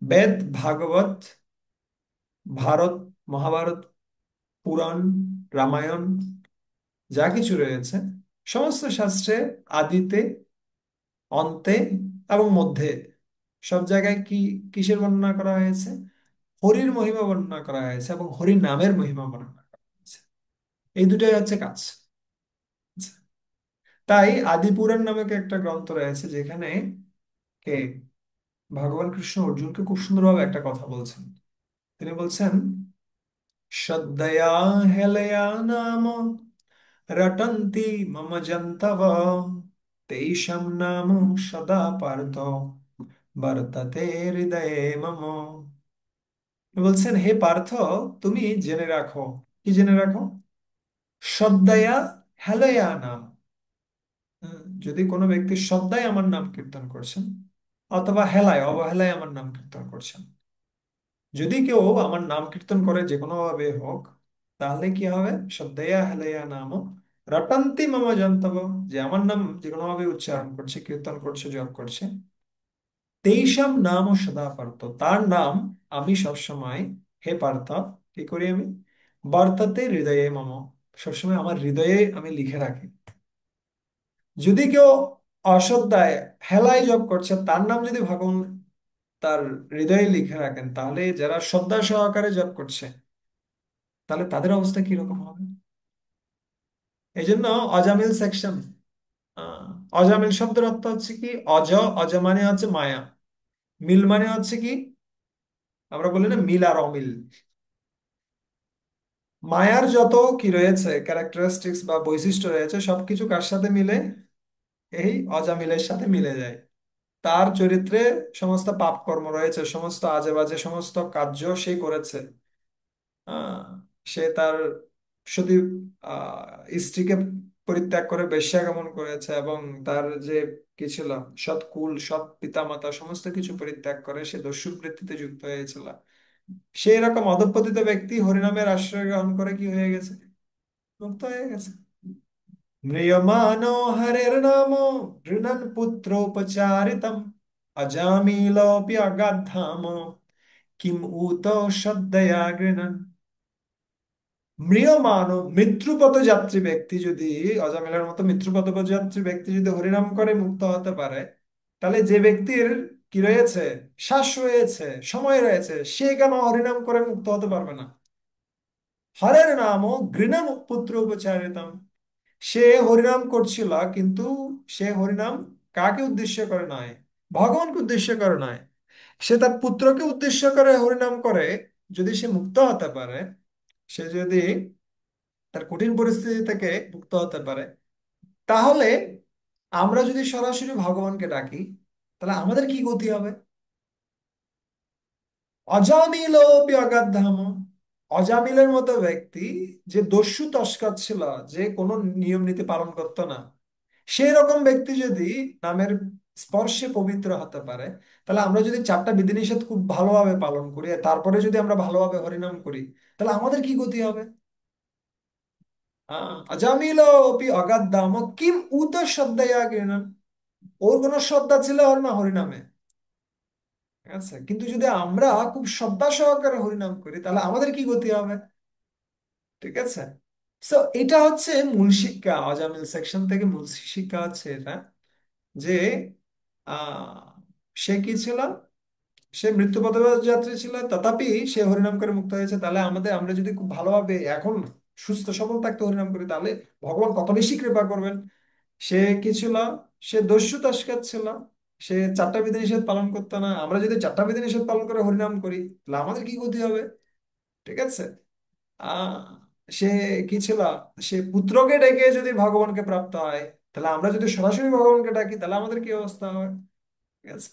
Speaker 1: বেদ, ভাগবত, ভারত, মহাভারত, পুরাণ, রামায়ণ, যা কিছু রয়েছে, সমস্ত শাস্ত্রে আদিতে, অন্তে এবং মধ্যে, সব জায়গায় কি, কিসের বর্ণনা করা হয়েছে? হরির মহিমা বর্ণনা করা হয়েছে এবং হরির নামের মহিমা বর্ণনা করা হয়েছে। এই দুটাই হচ্ছে কাজ। আচ্ছা। তাই আদি পুরাণ নামক একটা গ্রন্থ রয়েছে, যেখানে কে, ভগবান কৃষ্ণ অর্জুনকে খুব সুন্দরভাবে একটা কথা বলছেন। তিনি বলছেন, শ্রদ্ধয়া হেলয়া নাম রটন্তি মম জন্তব তেষাং নাম সদা পার্থ বর্ততে হৃদয়ে মম। বলছেন, হে পার্থ, তুমি জেনে রাখো। কি জেনে রাখো? শ্রদ্ধয়া হেলয়া নাম। যদি কোনো ব্যক্তি শ্রদ্ধায় আমার নাম কীর্তন করছেন, অথবা হেলায় অবহেলায় আমার নাম কীর্তন করছেন, যদি কেউ আমার নাম কীর্তন করে যে কোনো ভাবে হোক, তাহলে কি হবে? শ্রদ্ধেয়া হেলেয়া নাম রটন্তি মম জন্তব। যে আমার নাম যে কোনো ভাবে উচ্চারণ করছে, কীর্তন করছে, জপ করছে, তেইশাম নাম ও সদা পার্থ, তার নাম আমি সবসময়, হে পার্থ, কি করি আমি? বর্তাতে হৃদয়ে মম, সবসময় আমার হৃদয়ে আমি লিখে রাখি। যদি কেউ অশ্রদ্ধায় হেলায় জপ করছে, তার নাম যদি ভগবান তার হৃদয়ে লিখে রাখেন, তাহলে যারা শ্রদ্ধা সহকারে জপ করছে, তাহলে তাদের অবস্থা কিরকম হবে? এই জন্য অজামিল সেকশন, আহ, অজামিল শব্দের অর্থ হচ্ছে কি? অজ, অজ মানে হচ্ছে মায়া, মিল মানে হচ্ছে কি? আমরা বলি না মিল আর অমিল। মায়ার যত কি রয়েছে ক্যারেক্টারিস্টিক্স বা বৈশিষ্ট্য রয়েছে, সবকিছু কার সাথে মিলে? এই অজামিলের সাথে মিলে যায়। তার চরিত্রে সমস্ত পাপ কর্ম রয়েছে, সমস্ত আজে বাজে সমস্ত কার্য সে করেছে। আহ, সে তার সতী স্ত্রীকে পরিত্যাগ করে বেশ্যাগমন করেছে, এবং তার যে কি ছিল, সৎ কুল, সৎ পিতামাতা সমস্ত কিছু পরিত্যাগ করে সে দস্যুবৃত্তিতে যুক্ত হয়েছিল। সে এরকম অধঃপতিত ব্যক্তি হরিনামের আশ্রয় গ্রহণ করে কি হয়ে গেছে? মুক্ত হয়ে গেছে। ম্রিয়মাণো হরের নাম গৃণন পুত্রোপচারিতম অজামিলোপি অগাধাম কিম উত শ্রদ্ধয়া গৃণন। ম্রিয়মাণ মৃত্যুপথ যাত্রী ব্যক্তি যদি, অজামিলের মতো মৃত্যুপথ যাত্রী ব্যক্তি যদি হরিনাম করে মুক্ত হতে পারে, তাহলে যে ব্যক্তির কি রয়েছে, শ্বাস রয়েছে, সময় রয়েছে, সে কেন হরিনাম করে মুক্ত হতে পারবে না? হরের নাম ঘৃণাম পুত্র উপচারিতম। সে হরিনাম করছিল, কিন্তু সে হরিনাম কাকে উদ্দেশ্য করে নয়? ভগবানকে উদ্দেশ্য করে নয়, সে তার পুত্রকে উদ্দেশ্য করে হরিনাম করে। যদি সে মুক্ত হতে পারে, সে যদি তার কঠিন পরিস্থিতি থেকে মুক্ত হতে পারে, তাহলে আমরা যদি সরাসরি ভগবানকে ডাকি, তাহলে আমাদের কি গতি হবে? অজামিলোপি অগাধাম। অজামিলের মতো ব্যক্তি, যে দস্যু তস্কর ছিল, যে কোনো নিয়ম নীতি পালন করতো না, সেই রকম ব্যক্তি যদি নামের স্পর্শে পবিত্র হতে পারে, তাহলে আমরা যদি চারটা বিধিনিষেধ খুব ভালোভাবে পালন করি, আর তারপরে যদি আমরা ভালোভাবে হরিনাম করি, তাহলে আমাদের কি গতি হবে? অজামিলোপি অগাধাম কিম উত শ্রদ্ধয়া গৃণন। ওর কোনো শ্রদ্ধা ছিল ওর না হরিনামে? ঠিক আছে, কিন্তু যদি আমরা খুব শ্রদ্ধা সহকারে হরিনাম করি, তাহলে আমাদের কি গতি হবে? ঠিক আছে। সো এটা হচ্ছে মূল শিক্ষা, অজামিল সেকশন থেকে মূল শিক্ষা হচ্ছে এটা, যে আহ সে কি ছিল? সে মৃত্যু যাত্রী ছিল, তথাপি সে হরিনাম করে মুক্ত হয়েছে। তাহলে আমাদের, আমরা যদি খুব ভালোভাবে এখন সুস্থ সবল থাকতে হরিনাম করি, তাহলে ভগবান কত বেশি কৃপা করবেন। সে কি ছিল? সে দস্যু তস্কর ছিল, সে চারটা বিধিনিষেধ পালন করতো না। আমরা যদি চারটা বিধিনিষেধ পালন করে হরিনাম করি, তাহলে আমাদের কি গতি হবে? ঠিক আছে। আহ সে কি ছিল? সে পুত্রকে ডেকে যদি ভগবানকে প্রাপ্ত হয়, তাহলে আমরা যদি সরাসরি ভগবানকে ডাকি, তাহলে আমাদের কি অবস্থা হবে? ঠিক আছে।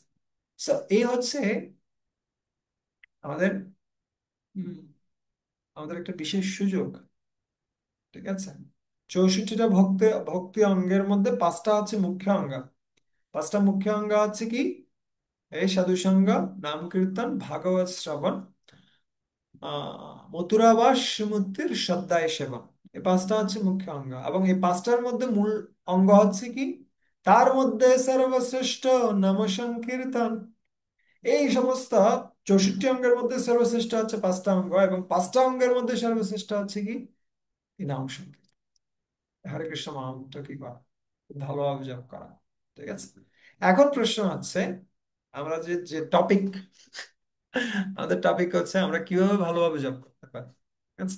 Speaker 1: So, এই হচ্ছে আমাদের উম, আমাদের একটা বিশেষ সুযোগ। ঠিক আছে। 64টা ভক্তি ভক্তি অঙ্গের মধ্যে পাঁচটা হচ্ছে মুখ্য অঙ্গ। পাঁচটা মুখ্য অঙ্গ হচ্ছে কি? এই সাধু সঙ্গ, নাম কীর্তন, ভাগবত শ্রবণ, মথুরাবাস সুমতির শ্রদ্ধায় সেবা। এই পাঁচটা হচ্ছে মুখ্য অঙ্গ, এবং এই পাঁচটার মধ্যে মূল অঙ্গ হচ্ছে কি? তার মধ্যে সর্বশ্রেষ্ঠ নাম সংকীর্তন। এই সমস্ত 64 অঙ্গের মধ্যে সর্বশ্রেষ্ঠ হচ্ছে পাঁচটা অঙ্গ, এবং পাঁচটা অঙ্গের মধ্যে সর্বশ্রেষ্ঠ হচ্ছে কি? এই নাম সংকীর্তন, হরে কৃষ্ণ মহামন্ত্র কি করা, ভালোভাবে জপ করা। ঠিক আছে। এখন প্রশ্ন হচ্ছে, আমরা যে যে টপিক, আমাদের টপিক হচ্ছে আমরা কিভাবে ভালোভাবে জব করতে পারি। ঠিক আছে।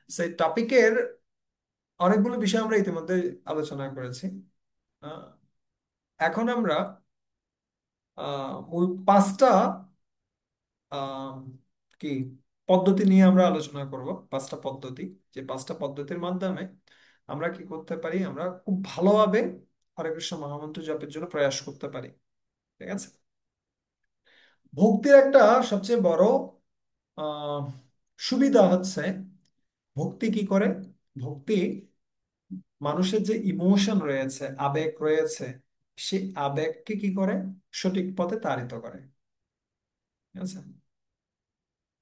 Speaker 1: সেই টপিকের অনেকগুলো বিষয় আমরা ইতিমধ্যে আলোচনা করেছি। আহ, এখন আমরা মূল পাঁচটা আহ, কি পদ্ধতি নিয়ে আমরা আলোচনা করব। পাঁচটা পদ্ধতি, যে পাঁচটা পদ্ধতির মাধ্যমে আমরা কি করতে পারি, আমরা খুব ভালোভাবে হরে কৃষ্ণ মহামন্ত্র জপের জন্য প্রয়াস করতে পারি। ঠিক আছে। ভক্তির একটা সবচেয়ে বড় আহ সুবিধা হচ্ছে, ভক্তি কি করে, ভক্তি মানুষের যে ইমোশন রয়েছে, আবেগ রয়েছে, সেই আবেগকে কি করে, সঠিক পথে তাড়িত করে। ঠিক আছে।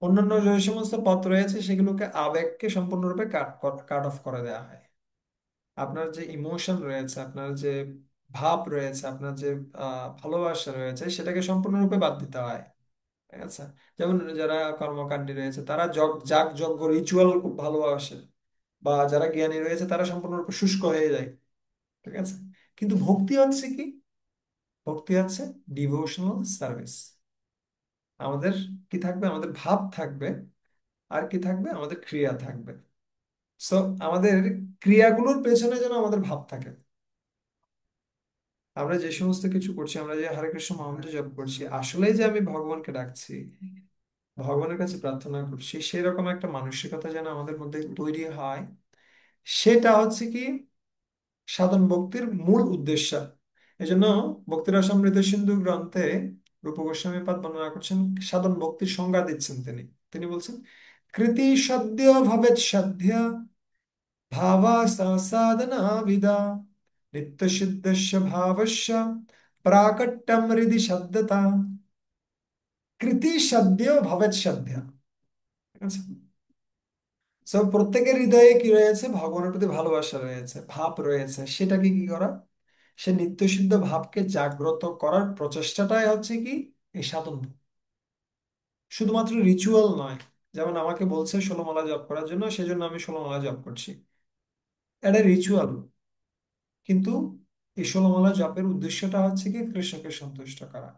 Speaker 1: অন্যান্য যে সমস্ত পথ রয়েছে সেগুলোকে, আবেগকে সম্পূর্ণরূপে কাট অফ করে দেওয়া হয়। আপনার যে ইমোশন রয়েছে, আপনার যে ভাব রয়েছে, আপনার যে ভালোবাসা রয়েছে, সেটাকে সম্পূর্ণরূপে বাদ দিতে হয়। ঠিক আছে। যেমন যারা কর্মকাণ্ডী রয়েছে তারা যাগ যজ্ঞ রিচুয়াল খুব ভালোবাসে, বা যারা জ্ঞানী রয়েছে তারা সম্পূর্ণরূপে শুষ্ক হয়ে যায়। ঠিক আছে। কিন্তু ভক্তি হচ্ছে কি, ভক্তি হচ্ছে ডিভোশনাল সার্ভিস। আমাদের কি থাকবে, আমাদের ভাব থাকবে, আর কি থাকবে, আমাদের ক্রিয়া থাকবে। সো আমাদের ক্রিয়াগুলোর পেছনে যেন আমাদের ভাব থাকে। আমরা যে সমস্ত কিছু করছি, আমরা যে হরে কৃষ্ণ মহামন্ত্র জপ করছি, আসলে যে আমি ভগবানকে ডাকছি, ভগবানের কাছে প্রার্থনা করছি, সেরকম একটা মানসিকতা যেন আমাদের মধ্যে তৈরি হয়, সেটা হচ্ছে কি সাধন ভক্তির মূল উদ্দেশ্য। এই জন্য ভক্তি রসামৃত সিন্ধু গ্রন্থে রূপ গোস্বামী পাদ বর্ণনা করছেন, সাধন ভক্তির সংজ্ঞা দিচ্ছেন তিনি। তিনি বলছেন, কৃতি সদ্য ভবেৎ সাধ্য ভাবা সাধনা বিদা নিত্য সিদ্ধস্য ভাবস্য প্রাকট্যম হৃদি সদ্যতা। কৃতি সদ্য ভবেৎ সাধ্য। ঠিক আছে। সো প্রত্যেকের হৃদয়ে কি রয়েছে, ভগবানের প্রতি ভালোবাসা রয়েছে, ভাব রয়েছে, সেটাকে কি করা, সে নিত্য সিদ্ধ ভাবকে জাগ্রত করার প্রচেষ্টাটাই হচ্ছে কি এই সাধন। শুধুমাত্র রিচুয়াল নয়, যেমন আমাকে বলছে 16 মালা জপ করার জন্য, সেজন্য আমি 16 মালা জপ করছি, এটা রিচুয়াল। কিন্তু এই 16 মালা জপের উদ্দেশ্যটা হচ্ছে কি কৃষ্ণকে সন্তুষ্ট করা।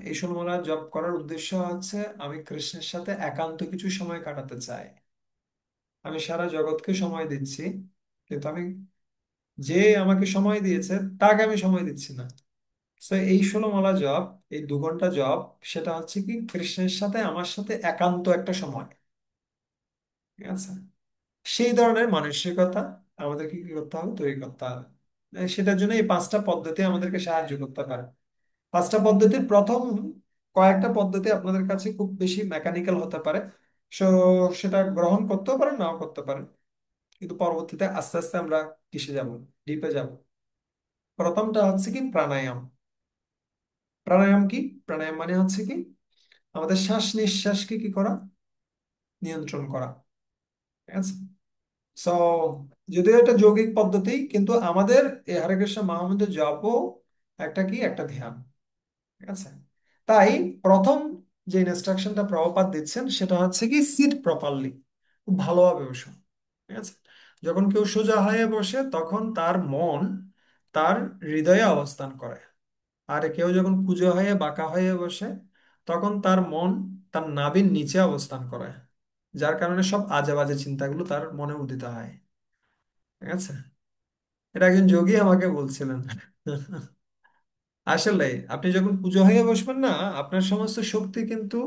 Speaker 1: এই 16 মালা জপ করার উদ্দেশ্য হচ্ছে আমি কৃষ্ণের সাথে একান্ত কিছু সময় কাটাতে চাই। আমি সারা জগৎকে সময় দিচ্ছি, কিন্তু আমি, যে আমাকে সময় দিয়েছে তাকে আমি সময় দিচ্ছি না। তো এই 16 মালা জপ, এই 2 ঘন্টা জপ, সেটা হচ্ছে কি কৃষ্ণের সাথে আমার সাথে একান্ত একটা সময়। ঠিক আছে। সেই ধরনের মানসিকতা আমাদেরকে কি করতে হবে, তৈরি করতে হবে। সেটার জন্য এই 5টা পদ্ধতি আমাদেরকে সাহায্য করতে পারে। 5টা পদ্ধতির প্রথম কয়েকটা পদ্ধতি আপনাদের কাছে খুব বেশি মেকানিক্যাল হতে পারে, সো সেটা গ্রহণ করতেও পারেন, নাও করতে পারেন। কিন্তু পরবর্তীতে আস্তে আস্তে আমরা কিসে যাব, ডিপে যাব। প্রথমটা হচ্ছে কি প্রাণায়াম। প্রাণায়াম কি, প্রাণায়াম মানে হচ্ছে কি আমাদের শ্বাস নিঃশ্বাসকে কি করা, নিয়ন্ত্রণ করা। ঠিক আছে। সো যদিও এটা যৌগিক পদ্ধতি, কিন্তু আমাদের এই হরে কৃষ্ণ মহামন্ত্র জপও একটা কি, একটা ধ্যান। ঠিক আছে। তাই প্রথম যে ইনস্ট্রাকশনটা প্রভুপাদ দিচ্ছেন সেটা হচ্ছে কি সিট প্রপারলি, খুব ভালোভাবে বসো। ঠিক আছে। যখন কেউ সোজা হয়ে বসে তখন তার মন তার হৃদয়ে অবস্থান করে। আর কেউ যখন কুঁজো হয়ে বাঁকা হয়ে বসে তখন তার মন তার নাভির নিচে অবস্থান করে, যার কারণে সব আজে বাজে চিন্তাগুলো তার মনে উদিত হয়। ঠিক আছে। এটা একজন যোগী আমাকে বলছিলেন। আসলে আপনি যখন পুজো হয়ে বসবেন না, আপনার সমস্ত শক্তি কিন্তু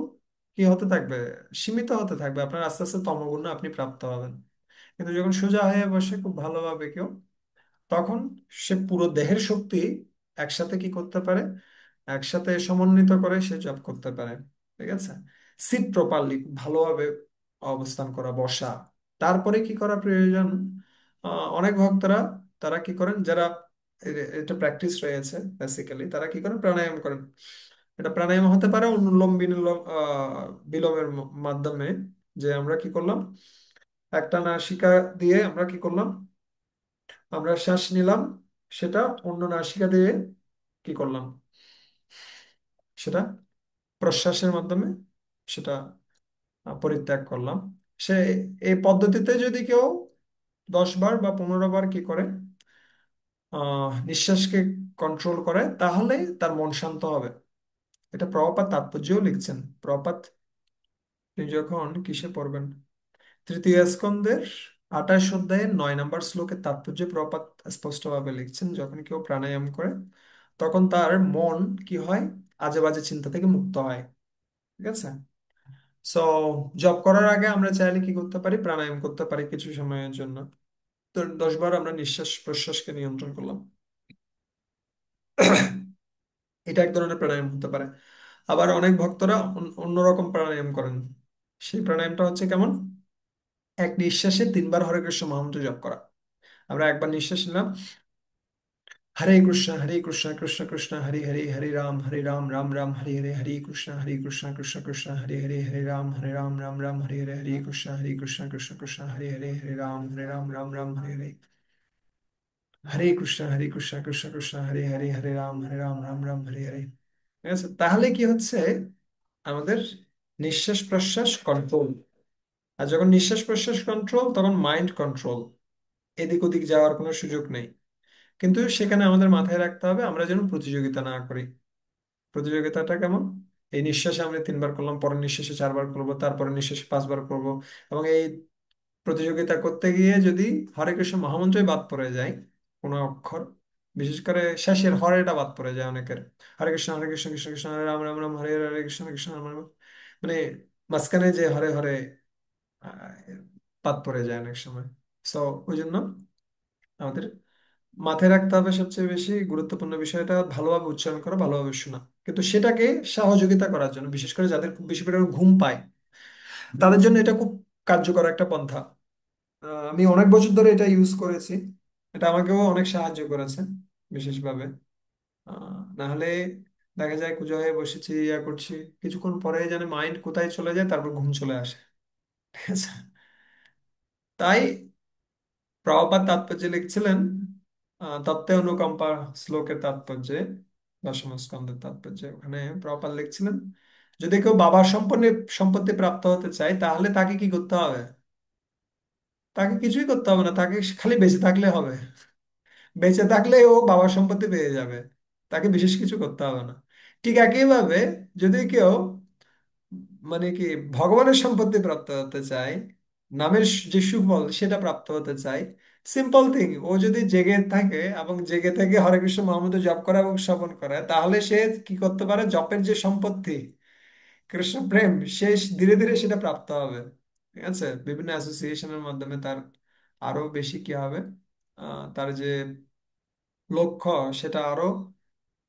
Speaker 1: কি হতে থাকবে, সীমিত হতে থাকবে, আপনার আস্তে আস্তে তমগুণ আপনি প্রাপ্ত হবেন। কিন্তু যখন সোজা হয়ে বসে খুব ভালোভাবে কেউ, তখন সে পুরো দেহের শক্তি একসাথে কি করতে পারে, একসাথে সমন্বিত করে সে জব করতে পারে। ঠিক আছে। সিট প্রপারলি, ভালোভাবে অবস্থান করা, বসা। তারপরে কি করা প্রয়োজন, অনেক ভক্তরা তারা কি করেন, যারা এটা প্র্যাকটিস রয়েছে বেসিক্যালি, তারা কি করেন, প্রাণায়াম করেন। এটা প্রাণায়াম হতে পারে অনুলোম বিলোম, বিলোমের মাধ্যমে। যে আমরা কি করলাম, একটা নাসিকা দিয়ে আমরা কি করলাম, আমরা শ্বাস নিলাম, সেটা অন্য নাসিকা দিয়ে কি করলাম, সেটা প্রশ্বাসের মাধ্যমে সেটা পরিত্যাগ করলাম। সে এই পদ্ধতিতে যদি কেউ 10 বার বা 15 বার কি করে, নিঃশ্বাসকে কন্ট্রোল করে, তাহলে তার মন শান্ত হবে। এটা প্রভুপাদ তাৎপর্যও লিখছেন। প্রভুপাদ তিনি যখন কিসে পড়বেন, তৃতীয় স্কন্ধের 28 অধ্যায়ের 9 নম্বর শ্লোকের তাৎপর্য প্রপাত স্পষ্টভাবে লিখছেন, যখন কেউ প্রাণায়াম করে তখন তার মন কি হয়, আজে বাজে চিন্তা থেকে মুক্ত হয়। ঠিক আছে। সো জব করার আগে আমরা চাইলে কি করতে পারি, প্রাণায়াম করতে পারি কিছু সময়ের জন্য। তো 10 বার আমরা নিঃশ্বাস প্রশ্বাসকে নিয়ন্ত্রণ করলাম। এটা এক ধরনের প্রাণায়াম হতে পারে। আবার অনেক ভক্তরা অন্যরকম প্রাণায়াম করেন। সেই প্রাণায়ামটা হচ্ছে কেমন, এক নিঃশ্বাসে 3 বার হরে কৃষ্ণ মহামন্ত্র জপ করা। আমরা একবার নিঃশ্বাস নিলাম, হরে কৃষ্ণ কৃষ্ণ কৃষ্ণ হরে হরে, হরে রাম রাম রাম হরে হরে, হরে কৃষ্ণ কৃষ্ণ কৃষ্ণ হরে হরে, হরে রাম রাম রাম হরে হরে, হরে কৃষ্ণ কৃষ্ণ কৃষ্ণ হরে হরে, হরে রাম রাম রাম হরে হরে, হরে কৃষ্ণ কৃষ্ণ কৃষ্ণ হরে হরে, হরে রাম রাম রাম হরে হরে। ঠিক আছে, তাহলে কি হচ্ছে, আমাদের নিঃশ্বাস প্রশ্বাস কন্ট্রোল। আর যখন নিঃশ্বাস প্রশ্বাস কন্ট্রোল, তখন মাইন্ড কন্ট্রোল, এদিক ওদিক যাওয়ার কোনো সুযোগ নেই। কিন্তু সেখানে আমাদের মাথায় রাখতে হবে আমরা যেন প্রতিযোগিতা না করি। প্রতিযোগিতাটা কেমন, এই নিঃশ্বাসে আমরা 3 বার করলাম, পরের নিঃশ্বাসে 4 বার করবো, তারপরে নিঃশ্বাসে 5 বার করবো। এবং এই প্রতিযোগিতা করতে গিয়ে যদি হরে কৃষ্ণ মহামন্ত্রই বাদ পড়ে যায়, কোনো অক্ষর, বিশেষ করে শেষের হরেটা বাদ পড়ে যায় অনেকের, হরে কৃষ্ণ কৃষ্ণ কৃষ্ণ হরে রাম রাম রাম হরে হরে, হরে কৃষ্ণ কৃষ্ণ রাম রাম, মানে মাঝখানে যে হরে হরে আহ, বাদ পড়ে যায় অনেক সময়। সো ওই জন্য আমাদের মাথায় রাখতে হবে সবচেয়ে বেশি গুরুত্বপূর্ণ বিষয়টা ভালোভাবে উচ্চারণ করা, ভালোভাবে শোনা। কিন্তু সেটাকে সহযোগিতা করার জন্য, বিশেষ করে যাদের খুব বেশি পরিমাণে ঘুম পায়, তাদের জন্য এটা খুব কার্যকর একটা পন্থা। আমি অনেক বছর ধরে এটা ইউজ করেছি, এটা আমাকেও অনেক সাহায্য করেছে বিশেষভাবে। না হলে দেখা যায় কুজো হয়ে বসেছি, ইয়া করছি, কিছুক্ষণ পরে যেন মাইন্ড কোথায় চলে যায়, তারপর ঘুম চলে আসে। ঠিক আছে, তাই প্রভুপাদ তাৎপর্যে লিখছিলেন, তত্ত্বে অনুকম্পা শ্লোকের তাৎপর্যে, দশম স্কন্ধের তাৎপর্যে, ওখানে প্রভুপাদ লিখছিলেন, যদি কেউ বাবার সম্পত্তি সম্পত্তি প্রাপ্ত হতে চায়, তাহলে তাকে কি করতে হবে? তাকে কিছুই করতে হবে না, তাকে খালি বেঁচে থাকলে হবে। বেঁচে থাকলে ও বাবার সম্পত্তি পেয়ে যাবে, তাকে বিশেষ কিছু করতে হবে না। ঠিক একইভাবে যদি কেউ মানে কি ভগবানের সম্পত্তি প্রাপ্ত হতে চায়, নামের যে সুফল সেটা প্রাপ্ত হতে চায়, সিম্পল থিং, ও যদি জেগে থাকে এবং জেগে থেকে হরে কৃষ্ণ মহামন্ত্র জপ করে এবং শ্রবণ করে, তাহলে সে কি করতে পারে, জপের যে সম্পত্তি কৃষ্ণ প্রেম, সে ধীরে ধীরে সেটা প্রাপ্ত হবে। ঠিক আছে, বিভিন্ন অ্যাসোসিয়েশনের মাধ্যমে তার আরো বেশি কি হবে, তার যে লক্ষ্য সেটা আরো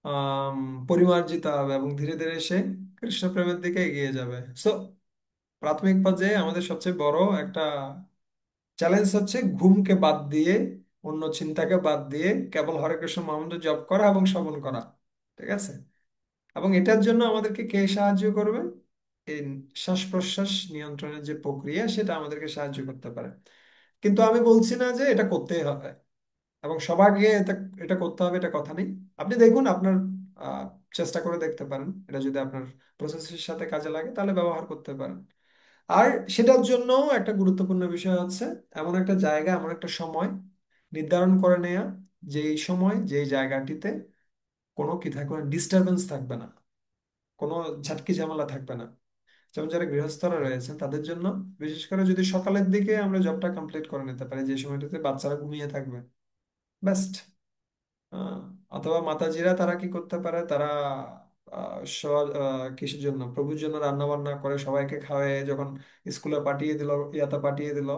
Speaker 1: আম, পরিমার্জিত হবে, এবং ধীরে ধীরে সে কৃষ্ণ প্রেমের দিকে এগিয়ে যাবে। সো প্রাথমিক পর্যায়ে আমাদের সবচেয়ে বড় একটা চ্যালেঞ্জ হচ্ছে ঘুমকে বাদ দিয়ে, অন্য চিন্তাকে বাদ দিয়ে কেবল হরে কৃষ্ণ মহামন্ত্র জপ করা এবং শ্রবণ করা। ঠিক আছে, এবং এটার জন্য আমাদেরকে কে সাহায্য করবে, এই শ্বাস প্রশ্বাস নিয়ন্ত্রণের যে প্রক্রিয়া, সেটা আমাদেরকে সাহায্য করতে পারে। কিন্তু আমি বলছি না যে এটা করতেই হবে এবং সবাইকে এটা এটা করতে হবে, এটা কথা নেই। আপনি দেখুন, আপনার আহ, চেষ্টা করে দেখতে পারেন, এটা যদি আপনার প্রসেসের সাথে কাজে লাগে তাহলে ব্যবহার করতে পারেন। আর সেটার জন্য একটা গুরুত্বপূর্ণ বিষয় হচ্ছে, এমন একটা জায়গা, এমন একটা সময় নির্ধারণ করে নেওয়া, যেই সময় যেই জায়গাটিতে কোনো কি থাকবে না, ডিস্টারবেন্স থাকবে না, কোনো ঝাটকি ঝামেলা থাকবে না। যেমন যারা গৃহস্থরা রয়েছেন তাদের জন্য, বিশেষ করে যদি সকালের দিকে আমরা জবটা কমপ্লিট করে নিতে পারি, যে সময়টাতে বাচ্চারা ঘুমিয়ে থাকবে, বেস্ট। আহ, অথবা মাতাজিরা তারা কি করতে পারে, তারা কিসের জন্য, প্রভুর জন্য রান্না বান্না করে সবাইকে খাওয়ায় যখন স্কুলে পাঠিয়ে দিল, ইয়াতে পাঠিয়ে দিল,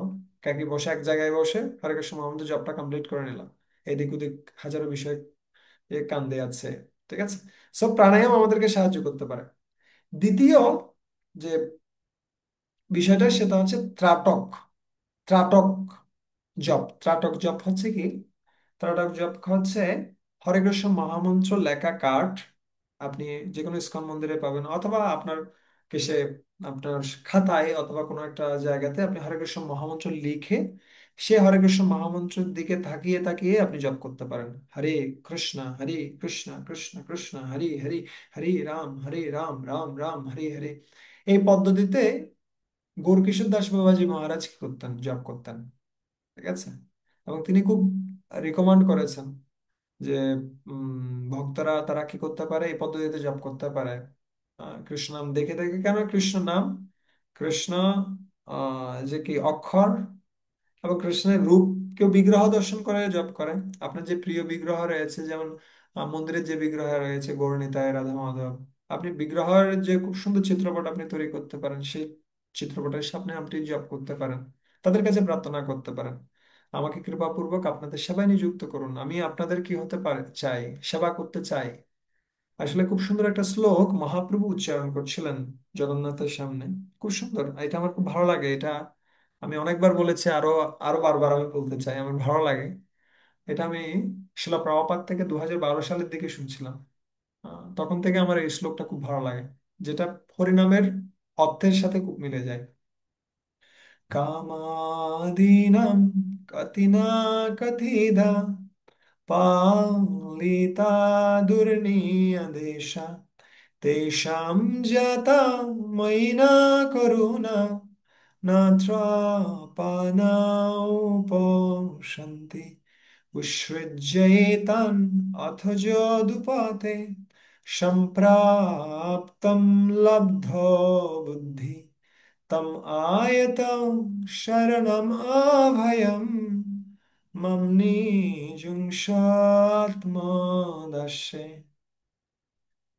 Speaker 1: কাকি বসে এক জায়গায় বসে হরে কৃষ্ণ মহামন্ত্র জবটা কমপ্লিট করে নিলাম, এদিক ওদিক হাজারো বিষয় কান দিয়ে আছে। ঠিক আছে, সব প্রাণায়াম আমাদেরকে সাহায্য করতে পারে। দ্বিতীয় যে বিষয়টা, সেটা হচ্ছে ত্রাটক। ত্রাটক জপ, ত্রাটক জপ হচ্ছে কি, ত্রাটক জপ হচ্ছে হরে কৃষ্ণ মহামন্ত্র লেখা কার্ড। আপনি যে কোনো ইস্কন মন্দিরে পাবেন, অথবা আপনার কেসে, আপনার খাতায়, অথবা কোনো একটা জায়গাতে আপনি হরে কৃষ্ণ মহামন্ত্র লিখে, সে হরে কৃষ্ণ মহামন্ত্রের দিকে তাকিয়ে তাকিয়ে আপনি জপ করতে পারেন। হরে কৃষ্ণ কৃষ্ণ কৃষ্ণ হরে হরে, হরে রাম রাম রাম হরে হরে। এই পদ্ধতিতে গৌরকিশোর দাস বাবাজি মহারাজ কি করতেন, জপ করতেন। ঠিক আছে, এবং তিনি খুব রিকমান্ড করেছেন যে ভক্তরা তারা কি করতে পারে, এই পদ্ধতিতে জপ করতে পারে। কৃষ্ণ নাম দেখে দেখে, কেন কৃষ্ণ নাম, কৃষ্ণ যে কি অক্ষর, এবং কৃষ্ণের রূপ, কেউ বিগ্রহ দর্শন করে জপ করে। আপনার যে প্রিয় বিগ্রহ রয়েছে, যেমন মন্দিরের যে বিগ্রহ রয়েছে গৌরনিতায়, রাধা মাধব, আপনি বিগ্রহের যে খুব সুন্দর চিত্রপট আপনি তৈরি করতে পারেন, সেই চিত্রপটের সামনে আপনি জপ করতে পারেন, তাদের কাছে প্রার্থনা করতে পারেন। আমাকে কৃপাপূর্বক আপনাদের সেবায় নিযুক্ত করুন, আমি আপনাদের কি হতে পারে চাই, সেবা করতে চাই। আসলে খুব সুন্দর একটা শ্লোক মহাপ্রভু উচ্চারণ করছিলেন জগন্নাথের সামনে। খুব সুন্দর, এটা আমার খুব ভালো লাগে। এটা আমি অনেকবার বলেছি, আরো আরো বারবার আমি বলতে চাই, আমার ভালো লাগে। এটা আমি শিলা প্রভুপাদ থেকে 2012 সালের দিকে শুনছিলাম। তখন থেকে আমার এই শ্লোকটা খুব ভালো লাগে, যেটা হরিনামের অর্থের সাথে খুব মিলে যায়। কামাদীনাম কতিনা কথিদা পালিতা দুর্নিয়দেশা তেষাং জাতা ময়িনা করুণা নাত্রাপানাউপশন্তি উৎসৃজ্যেতান অথ যদুপাতে সম্প্রাপ্তম লব্ধ বুদ্ধি তম আয়তং শরণম অভয়ম মম নিযুংসাত্মদর্শে।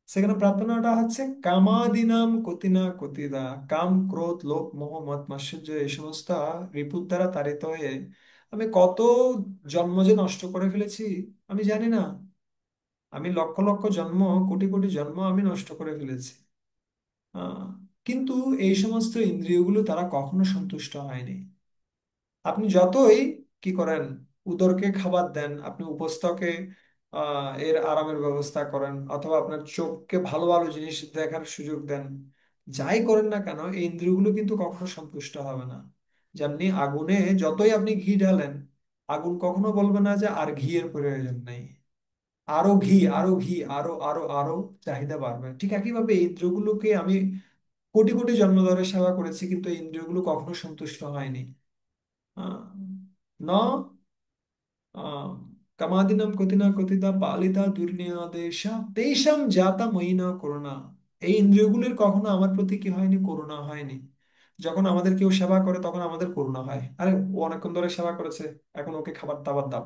Speaker 1: সেখানে প্রার্থনাটা হচ্ছে কামাদিনাম কতিনা কতিদা, কাম ক্রোধ লোভ মোহ মদ মাৎসর্য এই সমস্ত রিপুর দ্বারা তাড়িত হয়ে আমি কত জন্ম যে নষ্ট করে ফেলেছি আমি জানি না। আমি লক্ষ লক্ষ জন্ম, কোটি কোটি জন্ম আমি নষ্ট করে ফেলেছি। আহ, কিন্তু এই সমস্ত ইন্দ্রিয়গুলো তারা কখনো সন্তুষ্ট হয়নি। আপনি যতই কি করেন, উদরকে খাবার দেন, আপনি উপস্থকে এর আরামের ব্যবস্থা করেন, অথবা আপনার চোখকে ভালো ভালো জিনিস দেখার সুযোগ দেন, যাই করেন না কেন এই ইন্দ্রিয়গুলো কিন্তু কখনো সন্তুষ্ট হবে না। যেমনি আগুনে যতই আপনি ঘি ঢালেন, আগুন কখনো বলবে না যে আর ঘিয়ের প্রয়োজন নেই, আরো ঘি আরো ঘি, আরো আরো আরো চাহিদা বাড়বে। ঠিক একইভাবে এই ইন্দ্রিয়গুলোকে আমি কোটি কোটি জন্ম ধরে সেবা করেছি, কিন্তু এই ইন্দ্রিয়গুলো কখনো সন্তুষ্ট হয়নি। আহ, ন আহ, কামাদিনাম কতিনা কতিতা পালিতা দুর্নিয়াদেশা তেষাং জাতা ময়িনা করুণা। এই ইন্দ্রিয়গুলির কখনো আমার প্রতি কি হয়নি, করুণা হয়নি। যখন আমাদের কেউ সেবা করে তখন আমাদের করুণা হয়, আরে ও অনেকক্ষণ ধরে সেবা করেছে, এখন ওকে খাবার দাবার দাও,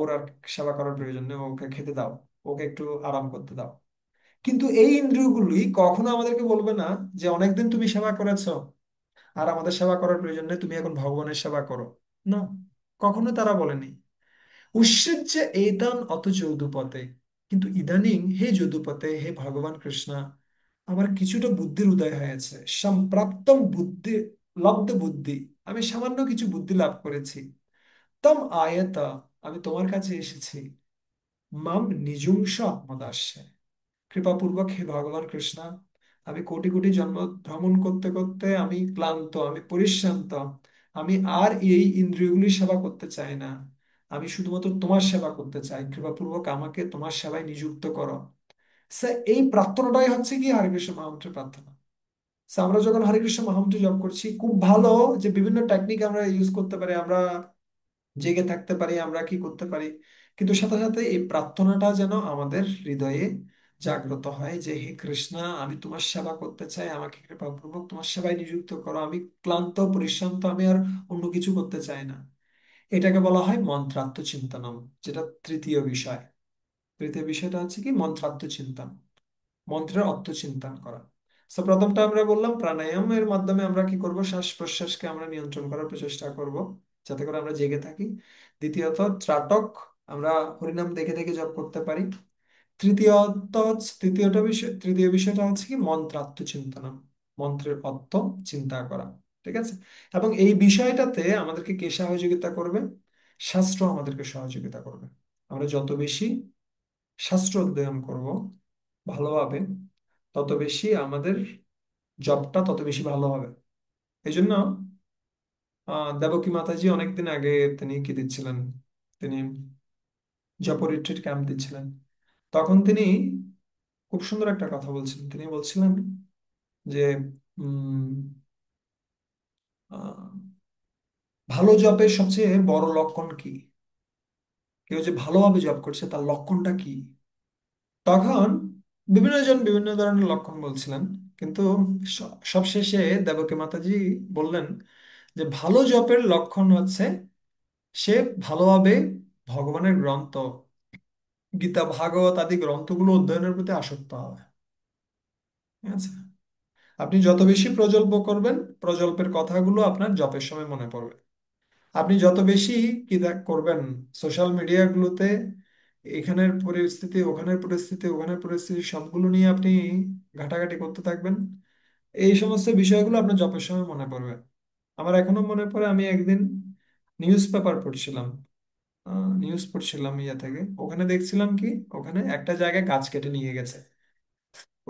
Speaker 1: ওর আর সেবা করার প্রয়োজন নেই, ওকে খেতে দাও, ওকে একটু আরাম করতে দাও। কিন্তু এই ইন্দ্রিয়গুলি কখনো আমাদেরকে বলবে না যে অনেকদিন তুমি সেবা করেছো, আর আমাদের সেবা করার প্রয়োজন নেই, তুমি এখন ভগবানের সেবা করো। না, কখনো তারা বলেনি। উৎসৃজ্য এতান অত যদুপতে, কিন্তু ইদানিং হে যদুপতে, হে ভগবান কৃষ্ণ, আমার কিছুটা বুদ্ধির উদয় হয়েছে। সম্প্রাপ্তম বুদ্ধি লব্ধ বুদ্ধি, আমি সামান্য কিছু বুদ্ধি লাভ করেছি। তম আয়তা, আমি তোমার কাছে এসেছি। মাম নিজুংস আত্মদাস্যে, কৃপাপূর্বক হে ভগবান কৃষ্ণ, আমি কোটি কোটি জন্ম ভ্রমণ করতে করতে আমি ক্লান্ত, আমি পরিশ্রান্ত। আমি আর এই ইন্দ্রিয়গুলির সেবা করতে চাই না, আমি শুধুমাত্র তোমার সেবা করতে চাই, কৃপাপূর্বক আমাকে তোমার সেবায় নিযুক্ত করো। এই প্রার্থনাটাই হচ্ছে কি হরে কৃষ্ণ মহামন্ত্রের প্রার্থনা। আমরা যখন হরে কৃষ্ণ মহামন্ত্র জপ করছি, খুব ভালো যে বিভিন্ন টেকনিক আমরা ইউজ করতে পারি, আমরা জেগে থাকতে পারি, আমরা কি করতে পারি, কিন্তু সাথে সাথে এই প্রার্থনাটা যেন আমাদের হৃদয়ে জাগ্রত হয় যে হে কৃষ্ণ, আমি তোমার সেবা করতে চাই, আমাকে কৃপাপূর্বক তোমার সেবায় নিযুক্ত করো, আমি ক্লান্ত পরিশ্রান্ত, আমি আর অন্য কিছু করতে চাই না। এটাকে বলা হয় মন্ত্রাত্ম চিন্তনম, যেটা তৃতীয় বিষয়। তৃতীয় বিষয়টা হচ্ছে কি মন্ত্রাত্ম চিন্তন, মন্ত্রের অর্থ চিন্তন করা। তো প্রথমটা আমরা বললাম প্রাণায়ামের মাধ্যমে আমরা কি করব, শ্বাস প্রশ্বাসকে আমরা নিয়ন্ত্রণ করার প্রচেষ্টা করব, যাতে করে আমরা জেগে থাকি। দ্বিতীয়ত ত্রাটক, আমরা হরিনাম দেখে দেখে জপ করতে পারি। তৃতীয় বিষয়টা হচ্ছে কি মন্ত্রার্থ চিন্তন, মন্ত্রের অর্থ চিন্তা করা। ঠিক আছে। এবং এই বিষয়টাতে আমাদেরকে কে সহযোগিতা করবে, শাস্ত্র আমাদেরকে সহযোগিতা করবে। আমরা যত বেশি শাস্ত্র অধ্যয়ন করব ভালোভাবে, তত বেশি আমাদের জবটা তত বেশি ভালো হবে। এই জন্য দেবকী মাতাজি অনেকদিন আগে তিনি কি দিচ্ছিলেন, তিনি জপ রিট্রিট ক্যাম্প দিচ্ছিলেন। তখন তিনি খুব সুন্দর একটা কথা বলছিলেন, তিনি বলছিলেন যে উম, আহ, ভালো জবের সবচেয়ে বড় লক্ষণ কি, কেউ যে ভালোভাবে জব করছে তার লক্ষণটা কি। তখন বিভিন্ন জন বিভিন্ন ধরনের লক্ষণ বলছিলেন, কিন্তু সবশেষে দেবকী মাতাজি বললেন যে ভালো জপের লক্ষণ হচ্ছে সে ভালোভাবে ভগবানের গ্রন্থ, গীতা ভাগবত আদি গ্রন্থগুলো অধ্যয়নের প্রতি আসক্ত হবে। ঠিক আছে। আপনি যত বেশি প্রজল্প করবেন, প্রজল্পের কথাগুলো আপনার জপের সময় মনে পড়বে। আপনি যত বেশি কি করবেন সোশ্যাল মিডিয়াগুলোতে, এখানের পরিস্থিতি, ওখানের পরিস্থিতি, ওখানের পরিস্থিতি সবগুলো নিয়ে আপনি ঘাটাঘাটি করতে থাকবেন, এই সমস্ত বিষয়গুলো আপনার জবের সময় মনে পড়বে। আমার এখনো মনে পড়ে, আমি একদিন নিউজ পেপার পড়ছিলাম, নিউজ পড়ছিলাম ইয়া থেকে, ওখানে দেখছিলাম কি, ওখানে একটা জায়গায় গাছ কেটে নিয়ে গেছে,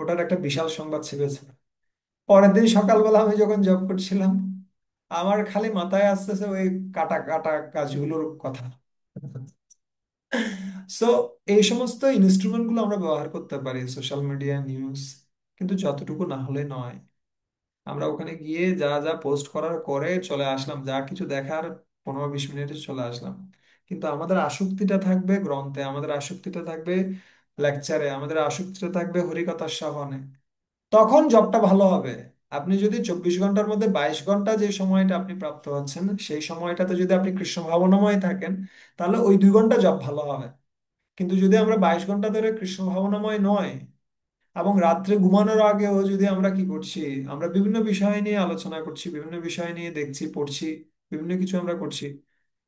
Speaker 1: ওটার একটা বিশাল সংবাদ ছিপেছে। পরের দিন সকালবেলা আমি যখন জব করছিলাম, আমার খালি মাথায় আসতেছে ওই কাটা কাটা গাছগুলোর কথা। সো এই সমস্ত ইনস্ট্রুমেন্ট গুলো আমরা ব্যবহার করতে পারি, সোশ্যাল মিডিয়া, নিউজ, কিন্তু যতটুকু না হলে নয়। আমরা ওখানে গিয়ে যা যা পোস্ট করার করে চলে আসলাম, যা কিছু দেখার 15-20 মিনিটে চলে আসলাম, কিন্তু আমাদের আসক্তিটা থাকবে গ্রন্থে, আমাদের আসক্তিটা থাকবে লেকচারে, আমাদের আসক্তিটা থাকবে হরিকথার শ্রবণে। তখন জবটা ভালো হবে। আপনি যদি 24 ঘন্টার মধ্যে 22 ঘন্টা যে সময়টা আপনি প্রাপ্ত হচ্ছেন, সেই সময়টাতে যদি আপনি কৃষ্ণ ভাবনাময় থাকেন, তাহলে ওই 2 ঘন্টা জব ভালো হবে। কিন্তু যদি আমরা 22 ঘন্টা ধরে কৃষ্ণ ভাবনাময় নয়, এবং রাত্রে ঘুমানোর আগেও যদি আমরা কি করছি, আমরা বিভিন্ন বিষয় নিয়ে আলোচনা করছি, বিভিন্ন বিষয় নিয়ে দেখছি, পড়ছি, বিভিন্ন কিছু আমরা করছি,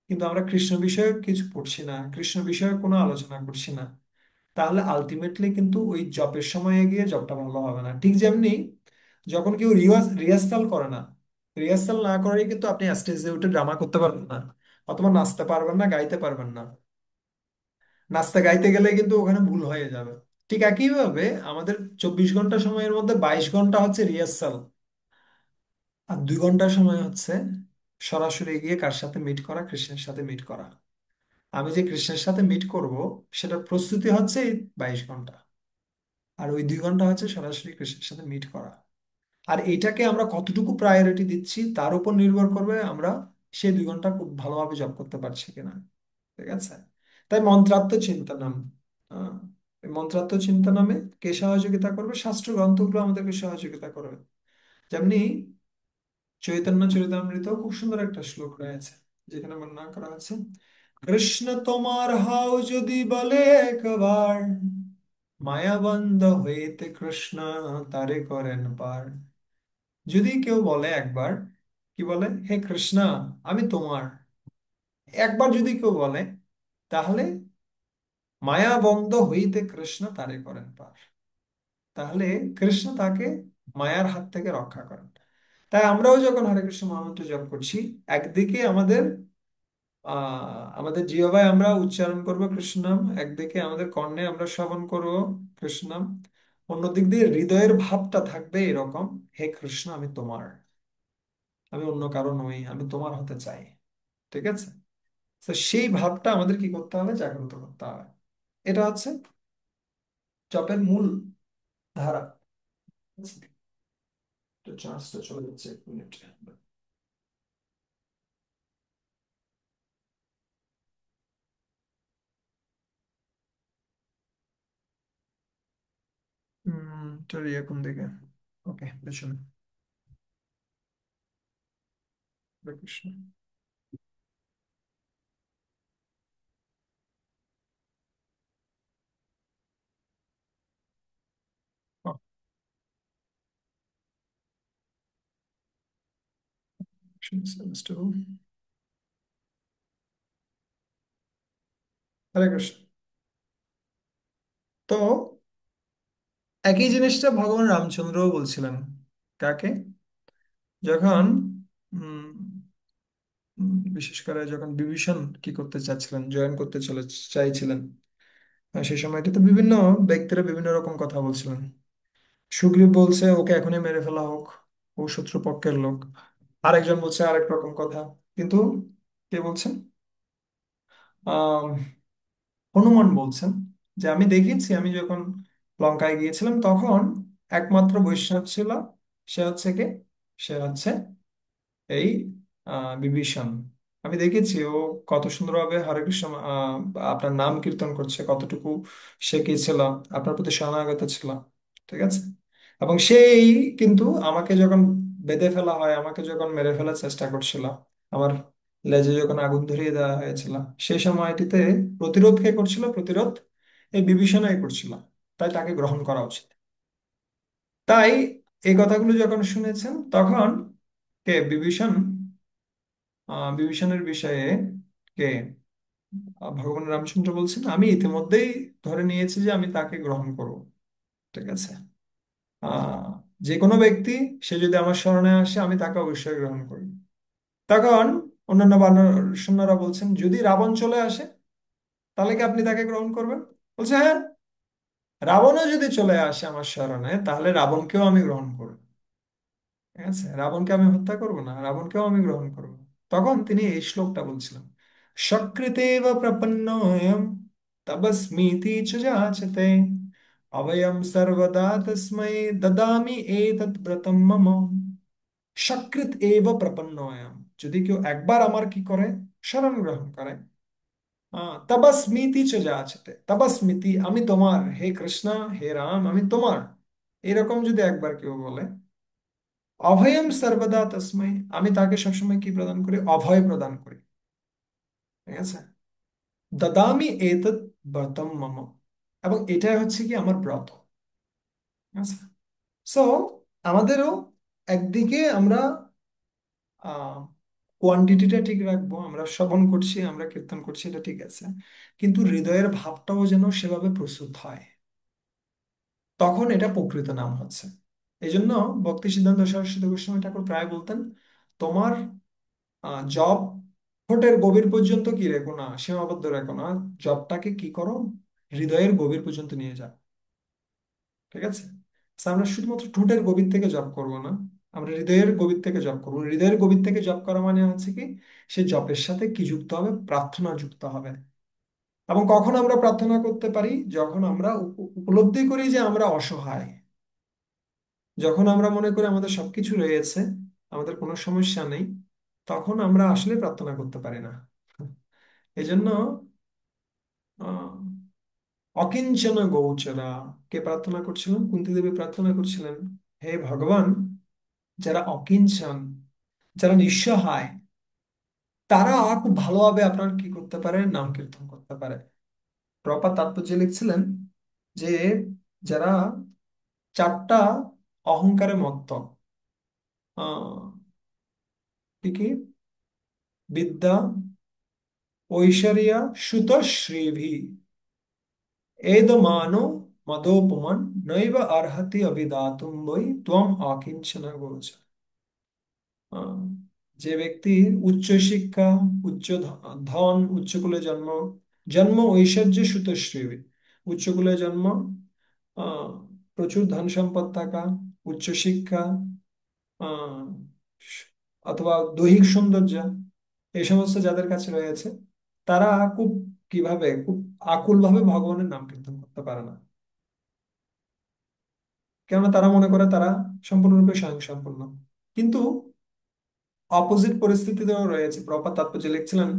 Speaker 1: কিন্তু আমরা কৃষ্ণ বিষয়ক কিছু পড়ছি না, কৃষ্ণ বিষয়ক কোনো আলোচনা করছি না, তাহলে আলটিমেটলি কিন্তু ওই জবের সময় গিয়ে জবটা ভালো হবে না। ঠিক যেমনি যখন কেউ রিহার্সাল করে না, রিহার্সাল না করেই কিন্তু আপনি স্টেজে উঠে ড্রামা করতে পারবেন না, অথবা নাচতে পারবেন না, গাইতে পারবেন না। নাচতে গাইতে গেলে কিন্তু ওখানে ভুল হয়ে যাবে। ঠিক একইভাবে আমাদের 24 ঘন্টা সময়ের মধ্যে 22 ঘন্টা হচ্ছে রিহার্সাল, আর 2 ঘন্টা সময় হচ্ছে সরাসরি গিয়ে কার সাথে মিট করা, কৃষ্ণের সাথে মিট করা। আমি যে কৃষ্ণের সাথে মিট করব, সেটার প্রস্তুতি হচ্ছে এই 22 ঘন্টা, আর ওই 2 ঘন্টা হচ্ছে সরাসরি কৃষ্ণের সাথে মিট করা। আর এটাকে আমরা কতটুকু প্রায়োরিটি দিচ্ছি তার উপর নির্ভর করবে আমরা সেই 2 ঘন্টা খুব ভালোভাবে জব করতে পারছি কিনা। ঠিক আছে? তাই মন্ত্রাত্ম চিন্তা নাম, আহ, এই মন্ত্রাত্ম চিন্তা নামে কে সহযোগিতা করবে? শাস্ত্র গ্রন্থগুলো আমাদেরকে সহযোগিতা করবে। যেমনি চৈতন্য চরিতামৃত খুব সুন্দর একটা শ্লোক রয়েছে, যেখানে বর্ণনা করা আছে, কৃষ্ণ তোমার হাও যদি বলে একবার, মায়াবন্ধ হইতে কৃষ্ণ তারে করেন পার। যদি কেউ বলে একবার, কি বলে, হে কৃষ্ণ আমি তোমার, একবার যদি কেউ বলে, তাহলে মায়াবন্ধ হইতে কৃষ্ণ তারে করেন পার। তাহলে কৃষ্ণ তাকে মায়ার হাত থেকে রক্ষা করেন। তাই আমরাও যখন হরে কৃষ্ণ মহামন্ত্র জপ করছি, একদিকে আমাদের জিহ্বায় আমরা উচ্চারণ করব কৃষ্ণ নাম, একদিকে আমাদের কর্ণে আমরা শ্রবণ করব কৃষ্ণ নাম, অন্য দিক দিয়ে হৃদয়ের ভাবটা থাকবে এরকম, হে কৃষ্ণ আমি তোমার, আমি অন্য কারো নই, আমি তোমার হতে চাই। ঠিক আছে? তো সেই ভাবটা আমাদের কি করতে হবে? জাগ্রত করতে হবে। এটা হচ্ছে জপের মূল ধারা। তো চার্জটা চলে যাচ্ছে 1 মিনিট। চল ইয়ে কোন দিকে? ওকে, পেছনে। হরে কৃষ্ণ। হরে কৃষ্ণ। তো একই জিনিসটা ভগবান রামচন্দ্রও বলছিলেন। কাকে? যখন উম, বিশেষ করে যখন বিভীষণ কি করতে চাচ্ছিলেন, জয়েন করতে চাইছিলেন, সেই সময়টাতে বিভিন্ন ব্যক্তিরা বিভিন্ন রকম কথা বলছিলেন। সুগ্রীব বলছে ওকে এখনই মেরে ফেলা হোক, ও শত্রুপক্ষের লোক। আরেকজন বলছে আরেক রকম কথা। কিন্তু কে বলছেন? আহ হনুমান বলছেন যে আমি দেখেছি, আমি যখন লঙ্কায় গিয়েছিলাম তখন একমাত্র বৈষ্ণব ছিল, সে হচ্ছে কে? সে হচ্ছে এই বিভীষণ। আমি দেখেছি ও কত সুন্দরভাবে হরে কৃষ্ণ আপনার নাম কীর্তন করছে, কতটুকু সে কি ছিল, আপনার প্রতি শরণাগত ছিল। ঠিক আছে? এবং সেই কিন্তু আমাকে যখন বেঁধে ফেলা হয়, আমাকে যখন মেরে ফেলার চেষ্টা করছিল, আমার লেজে যখন আগুন ধরিয়ে দেওয়া হয়েছিল, সেই সময়টিতে প্রতিরোধ কে করছিল? প্রতিরোধ এই বিভীষণই করছিল। তাই তাকে গ্রহণ করা উচিত। তাই এই কথাগুলো যখন শুনেছেন তখন কে? বিভীষণ বিভীষণের বিষয়ে কে ভগবান রামচন্দ্র বলছেন, আমি ইতিমধ্যেই ধরে নিয়েছি যে আমি তাকে গ্রহণ করব। ঠিক আছে। আহ যে কোনো ব্যক্তি, সে যদি আমার শরণে আসে আমি তাকে অবশ্যই গ্রহণ করি। তখন অন্যান্য বানর সৈন্যরা বলছেন, যদি রাবণ চলে আসে তাহলে কি আপনি তাকে গ্রহণ করবেন? বলছে হ্যাঁ, রাবণও যদি চলে আসে আমার শরণে তাহলে রাবণকেও আমি গ্রহণ করব। ঠিক আছে, রাবণকে আমি হত্যা করব না, রাবণকেও আমি গ্রহণ করব। তখন তিনি এই শ্লোকটা বলছিলেন, সকৃতেব প্রপন্নোয়ম তবস্মিতি চ যাচতে অভয়ম সর্বদা তস্मै দদামি এতৎ ব্রতম মম। সকৃত এব প্রপন্নোয়ম, যদি কেউ একবার আমার কি করে, শরণ গ্রহণ করে, তবস্মিতি চ যাচতে, তবস্মিতি আমি তোমার, হে কৃষ্ণ, হে রাম আমি তোমার, এরকম যদি একবার কেউ বলে, অভয়ম সর্বদা তস্मै, আমি তাকে সবসময় কি প্রদান করি, অভয় প্রদান করি। ঠিক আছে, দদামি এতৎ ব্রতম মম, এবং এটাই হচ্ছে কি আমার ব্রত। ঠিক আছে। সো আমাদেরও একদিকে আমরা আহ কোয়ান্টিটিটা ঠিক রাখবো, আমরা শ্রবণ করছি, আমরা কীর্তন করছি, এটা ঠিক আছে, কিন্তু হৃদয়ের ভাবটাও যেন সেভাবে প্রস্তুত হয়, তখন এটা প্রকৃত নাম হচ্ছে। এই জন্য ভক্তি সিদ্ধান্ত সরস্বতী গোস্বামী ঠাকুর প্রায় বলতেন, তোমার জব ঠোঁটের গভীর পর্যন্ত কি রেখো না, সীমাবদ্ধ রেখো না, জবটাকে কি করো, হৃদয়ের গভীর পর্যন্ত নিয়ে যাও। ঠিক আছে। So, আমরা শুধুমাত্র ঠোঁটের গভীর থেকে জব করব না, আমরা হৃদয়ের গভীর থেকে জব করবো। হৃদয়ের গভীর থেকে জব করা মানে হচ্ছে কি, সে জবের সাথে কি যুক্ত হবে, প্রার্থনা যুক্ত হবে। এবং কখন আমরা প্রার্থনা করতে পারি, যখন আমরা উপলব্ধি করি যে আমরা অসহায়, যখন আমরা মনে করি আমাদের সবকিছু রয়েছে, আমাদের কোনো সমস্যা নেই, তখন আমরা আসলে প্রার্থনা করতে পারি না। এই জন্য আহ, অকিঞ্চন গৌচরা, কে প্রার্থনা করছিলেন, কুন্তী দেবী প্রার্থনা করছিলেন, হে ভগবান, যারা অকিঞ্চন, যারা নিঃসহায়, তারা খুব ভালোভাবে আপনার কি করতে পারে, নাম কীর্তন করতে পারে। প্রপাত তাৎপর্য লিখছিলেন যে যারা চারটা অহংকারে মত্ত, আহ কি কি, বিদ্যা, ঐশ্বরিয়া, সুত, শ্রীভি, এদমানো মদোপমান নৈব অর্হতি অভিদাতুম বৈ ত্বম অকিঞ্চন গোচ। আহ, যে ব্যক্তি উচ্চ শিক্ষা, উচ্চ ধন, উচ্চ কুলে জন্ম, জন্ম ঐশ্বর্য সুতশ্রী, উচ্চ কুলে জন্ম, আহ, প্রচুর ধন সম্পদ থাকা, উচ্চ শিক্ষা, আহ, অথবা দৈহিক সৌন্দর্য, এই সমস্ত যাদের কাছে রয়েছে, তারা খুব কিভাবে, খুব আকুল ভাবে ভগবানের নাম কীর্তন করতে পারে না। কেননা তারা মনে করে তারা সম্পূর্ণরূপে স্বয়ংসম্পূর্ণ। কিন্তু অপোজিট পরিস্থিতিতেও রয়েছে। প্রপাত তাৎপর্য লিখছিলেন,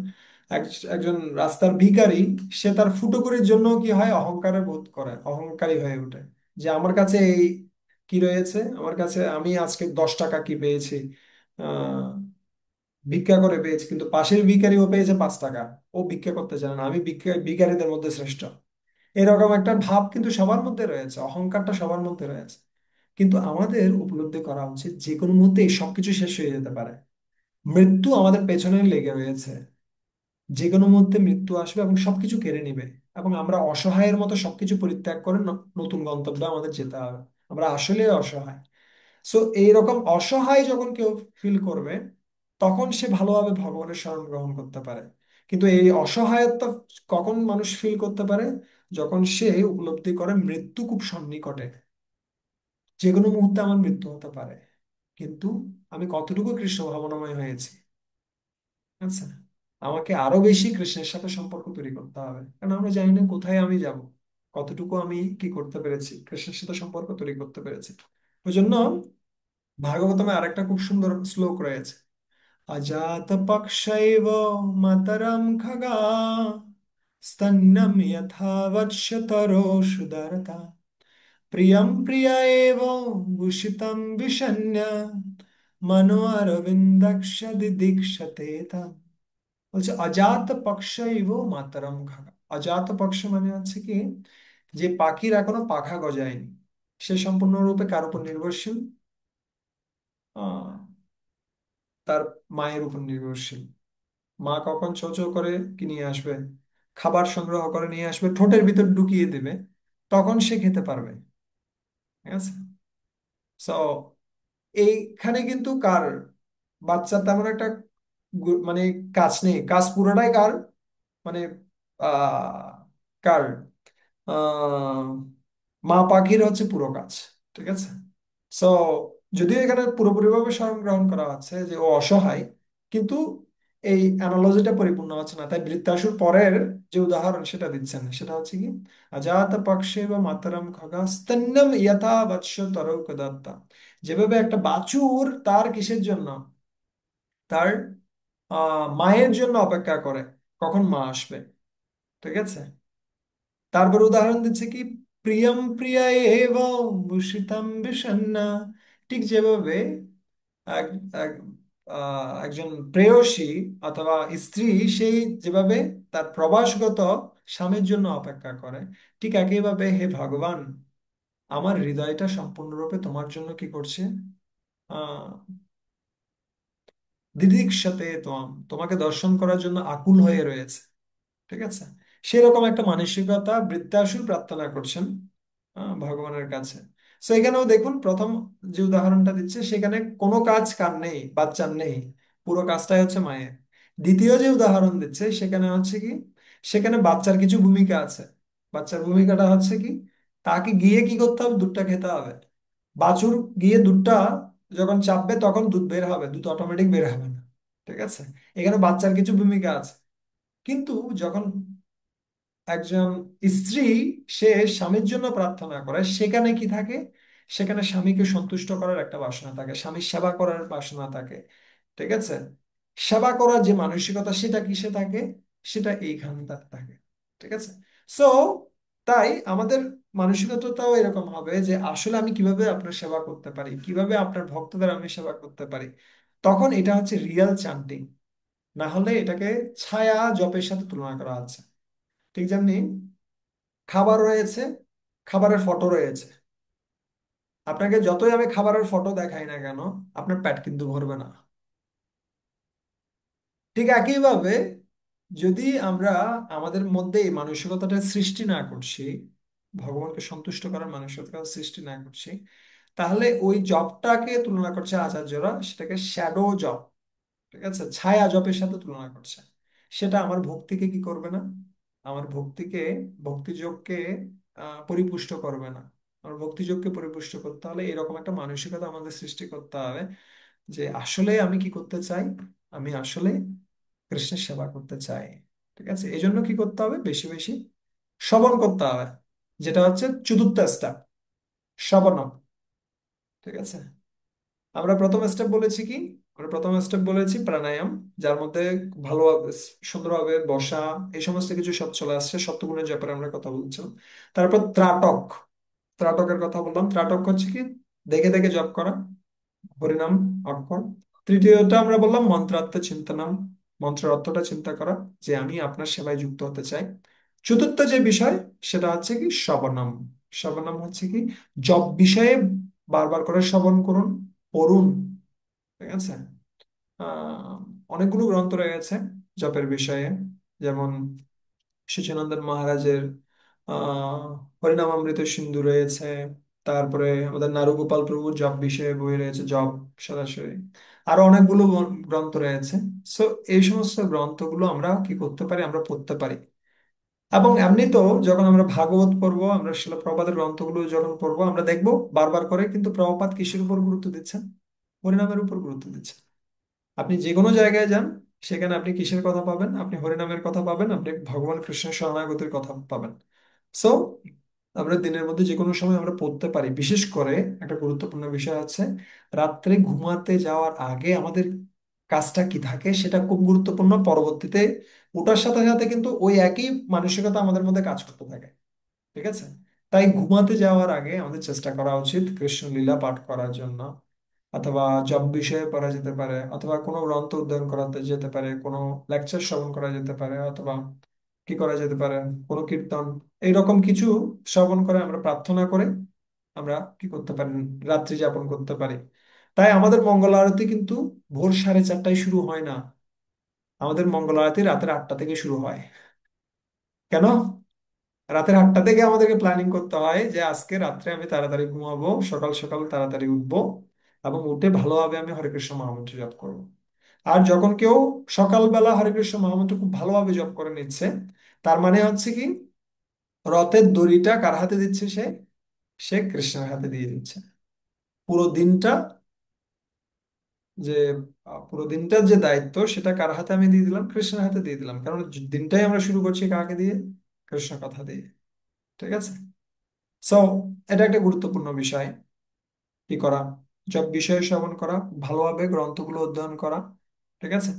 Speaker 1: একজন রাস্তার ভিখারি, সে তার ফুটোকরির জন্য কি হয়, অহংকারে বোধ করে, অহংকারী হয়ে ওঠে, যে আমার কাছে এই কি রয়েছে, আমার কাছে আমি আজকে 10 টাকা কি পেয়েছি, আহ ভিক্ষা করে পেয়েছি, কিন্তু পাশের ভিখারি ও পেয়েছে 5 টাকা, ও ভিক্ষা করতে জানে না, আমি ভিখারিদের মধ্যে শ্রেষ্ঠ। এরকম একটা ভাব কিন্তু সবার মধ্যে রয়েছে, অহংকারটা সবার মধ্যে রয়েছে। কিন্তু আমাদের উপলব্ধি করা উচিত, যে কোনো মুহূর্তে এই সবকিছু শেষ হয়ে যেতে পারে, মৃত্যু আমাদের পেছনে লেগে রয়েছে, যে কোনো মুহূর্তে মৃত্যু আসবে এবং সবকিছু কেড়ে নিবে, এবং আমরা অসহায়ের মতো সবকিছু পরিত্যাগ করে নতুন গন্তব্যে আমাদের যেতে হবে। আমরা আসলে অসহায়। সো এইরকম অসহায় যখন কেউ ফিল করবে, তখন সে ভালোভাবে ভগবানের শরণ গ্রহণ করতে পারে। কিন্তু এই অসহায়তা কখন মানুষ ফিল করতে পারে, যখন সে উপলব্ধি করে মৃত্যু খুব সন্নিকটে, যে কোনো মুহূর্তে আমার মৃত্যু হতে পারে, কিন্তু আমি কতটুকু কৃষ্ণ ভাবনাময় হয়েছি। আচ্ছা, আমাকে আরো বেশি কৃষ্ণের সাথে সম্পর্ক তৈরি করতে হবে, কারণ আমরা জানি না কোথায় আমি যাব, কতটুকু আমি কি করতে পেরেছি, কৃষ্ণের সাথে সম্পর্ক তৈরি করতে পেরেছি। ওই জন্য ভাগবতমে আরেকটা খুব সুন্দর শ্লোক রয়েছে, অজাত পক্ষৈব মাতরম খগা স্তন্যম যথা বৎসতরো সুদরতা প্রিয়ম প্রিয়া এব ভূষিতম বিষণ্য মনো অরবিন্দাক্ষ দিদীক্ষতে তাম। বলছে অজাত পক্ষৈব মাতরম খগা, অজাত পক্ষ মানে হচ্ছে কি, যে পাখির এখনো পাখা গজায়নি, সে সম্পূর্ণরূপে কার উপর নির্ভরশীল, আহ তার মায়ের উপর নির্ভরশীল। মা কখন চো চো করে কি নিয়ে আসবে, খাবার সংগ্রহ করে নিয়ে আসবে, ঠোঁটের ভিতর ঢুকিয়ে দেবে, তখন সে খেতে পারবে। ঠিক আছে। সো এইখানে কিন্তু কার, বাচ্চার তেমন একটা মানে কাজ নেই, কাজ পুরোটাই কার, মানে কার, আহ, মা পাখির হচ্ছে পুরো কাজ। ঠিক আছে। সো যদিও এখানে পুরোপুরিভাবে স্বয়ং গ্রহণ করা হচ্ছে যে ও অসহায়, কিন্তু এই অ্যানালজিটা পরিপূর্ণ হচ্ছে না, তাই বৃত্তাসুর পরের যে উদাহরণ সেটা দিচ্ছেন, সেটা হচ্ছে কি, অজাত পক্ষে বা মাতরম খগা স্তন্যম যথা বৎস তরৌ কদত্তা। যেভাবে একটা বাছুর তার কিসের জন্য, তার মায়ের জন্য অপেক্ষা করে কখন মা আসবে। ঠিক আছে। তারপর উদাহরণ দিচ্ছে কি, প্রিয়ম প্রিয়া এব মুষিতম বিষণ্ণা। ঠিক যেভাবে এক- এক- একজন প্রেয়সী অথবা স্ত্রী, সেই যেভাবে তার প্রবাসগত স্বামীর জন্য অপেক্ষা করে, ঠিক একইভাবে হে ভগবান, আমার হৃদয়টা সম্পূর্ণরূপে তোমার জন্য কি করছে, আহ দিদির সাথে তোমাকে দর্শন করার জন্য আকুল হয়ে রয়েছে। ঠিক আছে। সেরকম একটা মানসিকতা বৃত্তাসুর প্রার্থনা করছেন ভগবানের কাছে। তো এখানেও দেখুন, প্রথম যে উদাহরণটা দিচ্ছে সেখানে কোনো কাজ কার নেই, বাচ্চার নেই, পুরো কাজটাই হচ্ছে মায়ের। দ্বিতীয় যে উদাহরণ দিচ্ছে সেখানে হচ্ছে কি, সেখানে বাচ্চার কিছু ভূমিকা আছে। বাচ্চার ভূমিকাটা হচ্ছে কি, তাকে গিয়ে কি করতে হবে, দুধটা খেতে হবে। বাছুর গিয়ে দুধটা যখন চাপবে তখন দুধ বের হবে, দুধ অটোমেটিক বের হবে না। ঠিক আছে। এখানে বাচ্চার কিছু ভূমিকা আছে। কিন্তু যখন একজন স্ত্রী সে স্বামীর জন্য প্রার্থনা করে, সেখানে কি থাকে, সেখানে স্বামীকে সন্তুষ্ট করার একটা বাসনা থাকে, স্বামীর সেবা করার বাসনা থাকে। ঠিক আছে। সেবা করার যে মানসিকতা সেটা কিসে থাকে, সেটা এইখানটা থাকে। ঠিক আছে। সো তাই আমাদের মানসিকতাটাও এরকম হবে যে আসলে আমি কিভাবে আপনার সেবা করতে পারি, কিভাবে আপনার ভক্তদের আমি সেবা করতে পারি। তখন এটা হচ্ছে রিয়েল চান্টিং, না হলে এটাকে ছায়া জপের সাথে তুলনা করা হচ্ছে। ঠিক যেমনি খাবার রয়েছে, খাবারের ফটো রয়েছে, আপনাকে যতই আমি খাবারের ফটো দেখাই না কেন, আপনার পেট কিন্তু ভরবে না। ঠিক একইভাবে যদি আমরা আমাদের মধ্যে এই মানসিকতাটা সৃষ্টি না করছি, ভগবানকে সন্তুষ্ট করার মানসিকতা সৃষ্টি না করছি, তাহলে ওই জবটাকে তুলনা করছে আচার্যরা, সেটাকে শ্যাডো জব, ঠিক আছে, ছায়া জপের সাথে তুলনা করছে। সেটা আমার ভক্তিকে কি করবে না, আমার ভক্তিকে, ভক্তিযোগকে পরিপুষ্ট করবে না। আমার ভক্তিযোগকে পরিপুষ্ট করতে হলে এরকম একটা মানসিকতা আমাদের সৃষ্টি করতে হবে যে আসলে আমি কি করতে চাই, আমি আসলে কৃষ্ণের সেবা করতে চাই। ঠিক আছে। এই জন্য কি করতে হবে, বেশি বেশি শ্রবণ করতে হবে, যেটা হচ্ছে চতুর্থ স্টেপ, শ্রবণম। ঠিক আছে। আমরা প্রথম স্টেপ বলেছি কি, আমরা প্রথম স্টেপ বলেছি প্রাণায়াম, যার মধ্যে ভালোভাবে সুন্দরভাবে বসা, এই সমস্ত কিছু সব চলে আসছে, সপ্তগুণের ব্যাপারে আমরা কথা বলছিলাম। তারপর ত্রাটক, ত্রাটকের কথা বললাম। ত্রাটক হচ্ছে কি, দেখে দেখে জপ করা, হরিনাম অক্ষর। তৃতীয়টা আমরা বললাম মন্ত্রার্থ চিন্তনম, মন্ত্রের অর্থটা চিন্তা করা, যে আমি আপনার সেবায় যুক্ত হতে চাই। চতুর্থ যে বিষয় সেটা হচ্ছে কি শ্রবণম। শ্রবণম হচ্ছে কি, জপ বিষয়ে বারবার করে শ্রবণ করুন, পড়ুন। ঠিক আছে। আহ অনেকগুলো গ্রন্থ রয়েছে জপের বিষয়ে, যেমন সচিনন্দন মহারাজের আহ হরিনামামৃত সিন্ধু রয়েছে। তারপরে আমাদের নারুগোপাল প্রভুর জপ বিষয়ে বই রয়েছে, জপ সরাসরি। আরো অনেকগুলো গ্রন্থ রয়েছে। সো এই সমস্ত গ্রন্থগুলো আমরা কি করতে পারি, আমরা পড়তে পারি। এবং এমনিতেও যখন আমরা ভাগবত পড়বো, আমরা শিল প্রপাতের গ্রন্থগুলো যখন পড়বো, আমরা দেখবো বারবার করে কিন্তু প্রভুপাদ কিসের উপর গুরুত্ব দিচ্ছেন, হরিনামের উপর গুরুত্ব দিচ্ছেন। আপনি যে কোনো জায়গায় যান, সেখানে আপনি কিসের কথা পাবেন, আপনি হরিনামের কথা পাবেন, আপনি ভগবান কৃষ্ণের শরণাগতির কথা পাবেন। সো আমরা দিনের মধ্যে যে কোনো সময় আমরা পড়তে পারি। বিশেষ করে একটা গুরুত্বপূর্ণ বিষয় আছে, রাত্রে ঘুমাতে যাওয়ার আগে আমাদের কাজটা কি থাকে সেটা খুব গুরুত্বপূর্ণ। পরবর্তীতে ওঠার সাথে সাথে কিন্তু ওই একই মানসিকতা আমাদের মধ্যে কাজ করতে থাকে। ঠিক আছে। তাই ঘুমাতে যাওয়ার আগে আমাদের চেষ্টা করা উচিত কৃষ্ণ লীলা পাঠ করার জন্য, অথবা জব বিষয়ে পড়া যেতে পারে, অথবা কোনো গ্রন্থ অধ্যয়ন করাতে যেতে পারে, কোনো লেকচার শ্রবণ করা যেতে পারে, অথবা কি করা যেতে পারে, কোনো কীর্তন, এইরকম কিছু শ্রবণ করে আমরা প্রার্থনা করে আমরা কি করতে পারি, রাত্রি যাপন করতে পারি। তাই আমাদের মঙ্গল আরতি কিন্তু ভোর 4:30টায় শুরু হয় না, আমাদের মঙ্গল আরতি রাতের 8টা থেকে শুরু হয়। কেন? রাতের 8টা থেকে আমাদেরকে প্ল্যানিং করতে হয় যে আজকে রাত্রে আমি তাড়াতাড়ি ঘুমাবো, সকাল সকাল তাড়াতাড়ি উঠবো, এবং উঠে ভালোভাবে আমি হরে কৃষ্ণ মহামন্ত্র জপ করবো। আর যখন কেউ সকালবেলা হরে কৃষ্ণ মহামন্ত্র খুব ভালোভাবে জপ করে নিচ্ছে, তার মানে হচ্ছে কি, রথের দড়িটা কার হাতে দিচ্ছে সে? সে কৃষ্ণের হাতে দিয়ে দিচ্ছে। পুরো দিনটা যে পুরো দিনটার যে দায়িত্ব সেটা কার হাতে আমি দিয়ে দিলাম? কৃষ্ণের হাতে দিয়ে দিলাম, কারণ দিনটাই আমরা শুরু করছি কাকে দিয়ে? কৃষ্ণ কথা দিয়ে। ঠিক আছে। সো এটা একটা গুরুত্বপূর্ণ বিষয়, কি করা, সব বিষয় শ্রবণ করা, ভালোভাবে গ্রন্থগুলো অধ্যয়ন করা। ঠিক আছে।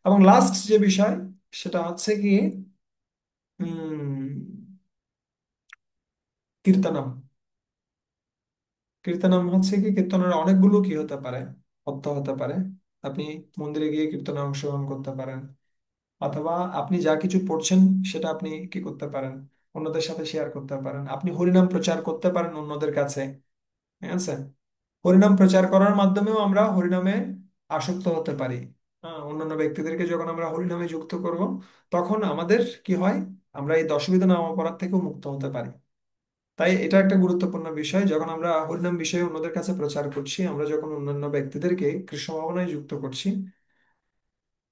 Speaker 1: এবং লাস্ট যে বিষয়, সেটা হচ্ছে কি, কীর্তনম। কীর্তনম হচ্ছে কি, কীর্তনের অনেকগুলো কি হতে পারে, অর্থ হতে পারে। আপনি মন্দিরে গিয়ে কীর্তনে অংশগ্রহণ করতে পারেন, অথবা আপনি যা কিছু পড়ছেন সেটা আপনি কি করতে পারেন, অন্যদের সাথে শেয়ার করতে পারেন। আপনি হরিনাম প্রচার করতে পারেন অন্যদের কাছে। ঠিক আছে। হরিনাম প্রচার করার মাধ্যমেও আমরা হরিনামে আসক্ত হতে পারি। হ্যাঁ, অন্যান্য ব্যক্তিদেরকে যখন আমরা হরিনামে যুক্ত করব, তখন আমাদের কি হয়, আমরা এই দশবিধ নাম অপরাধ থেকেও মুক্ত হতে পারি। তাই এটা একটা গুরুত্বপূর্ণ বিষয়, যখন আমরা হরিনাম বিষয়ে অন্যদের কাছে প্রচার করছি, আমরা যখন অন্যান্য ব্যক্তিদেরকে কৃষ্ণ ভাবনায় যুক্ত করছি,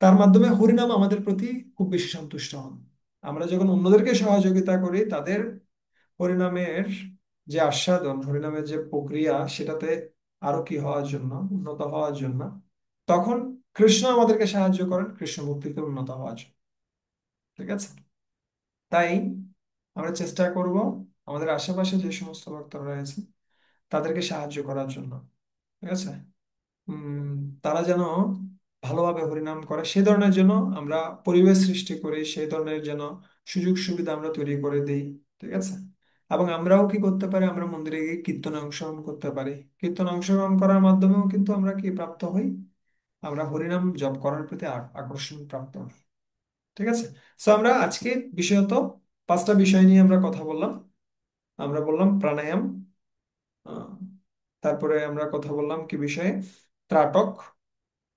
Speaker 1: তার মাধ্যমে হরিনাম আমাদের প্রতি খুব বেশি সন্তুষ্ট হন। আমরা যখন অন্যদেরকে সহযোগিতা করি তাদের হরিনামের যে আস্বাদন, হরিনামের যে প্রক্রিয়া, সেটাতে আরো কি হওয়ার জন্য, উন্নত হওয়ার জন্য, তখন কৃষ্ণ আমাদেরকে সাহায্য করেন কৃষ্ণ ভক্তিতে উন্নত হওয়ার জন্য। ঠিক আছে। তাই আমরা চেষ্টা করব আমাদের আশেপাশে যে সমস্ত ভক্তরা রয়েছে তাদেরকে সাহায্য করার জন্য। ঠিক আছে। উম তারা যেন ভালোভাবে হরিনাম করে সে ধরনের যেন আমরা পরিবেশ সৃষ্টি করি, সেই ধরনের যেন সুযোগ সুবিধা আমরা তৈরি করে দিই। ঠিক আছে। এবং আমরাও কি করতে পারি, আমরা মন্দিরে গিয়ে কীর্তনে অংশগ্রহণ করতে পারি। কীর্তনে অংশগ্রহণ করার মাধ্যমেও কিন্তু আমরা কি প্রাপ্ত হই, আমরা হরিনাম জপ করার প্রতি আকর্ষণ প্রাপ্ত হই। ঠিক আছে। সো আমরা আজকে বিশেষত 5টা বিষয় নিয়ে আমরা কথা বললাম। আমরা বললাম প্রাণায়াম, আহ, তারপরে আমরা কথা বললাম কি বিষয়ে, ত্রাটক,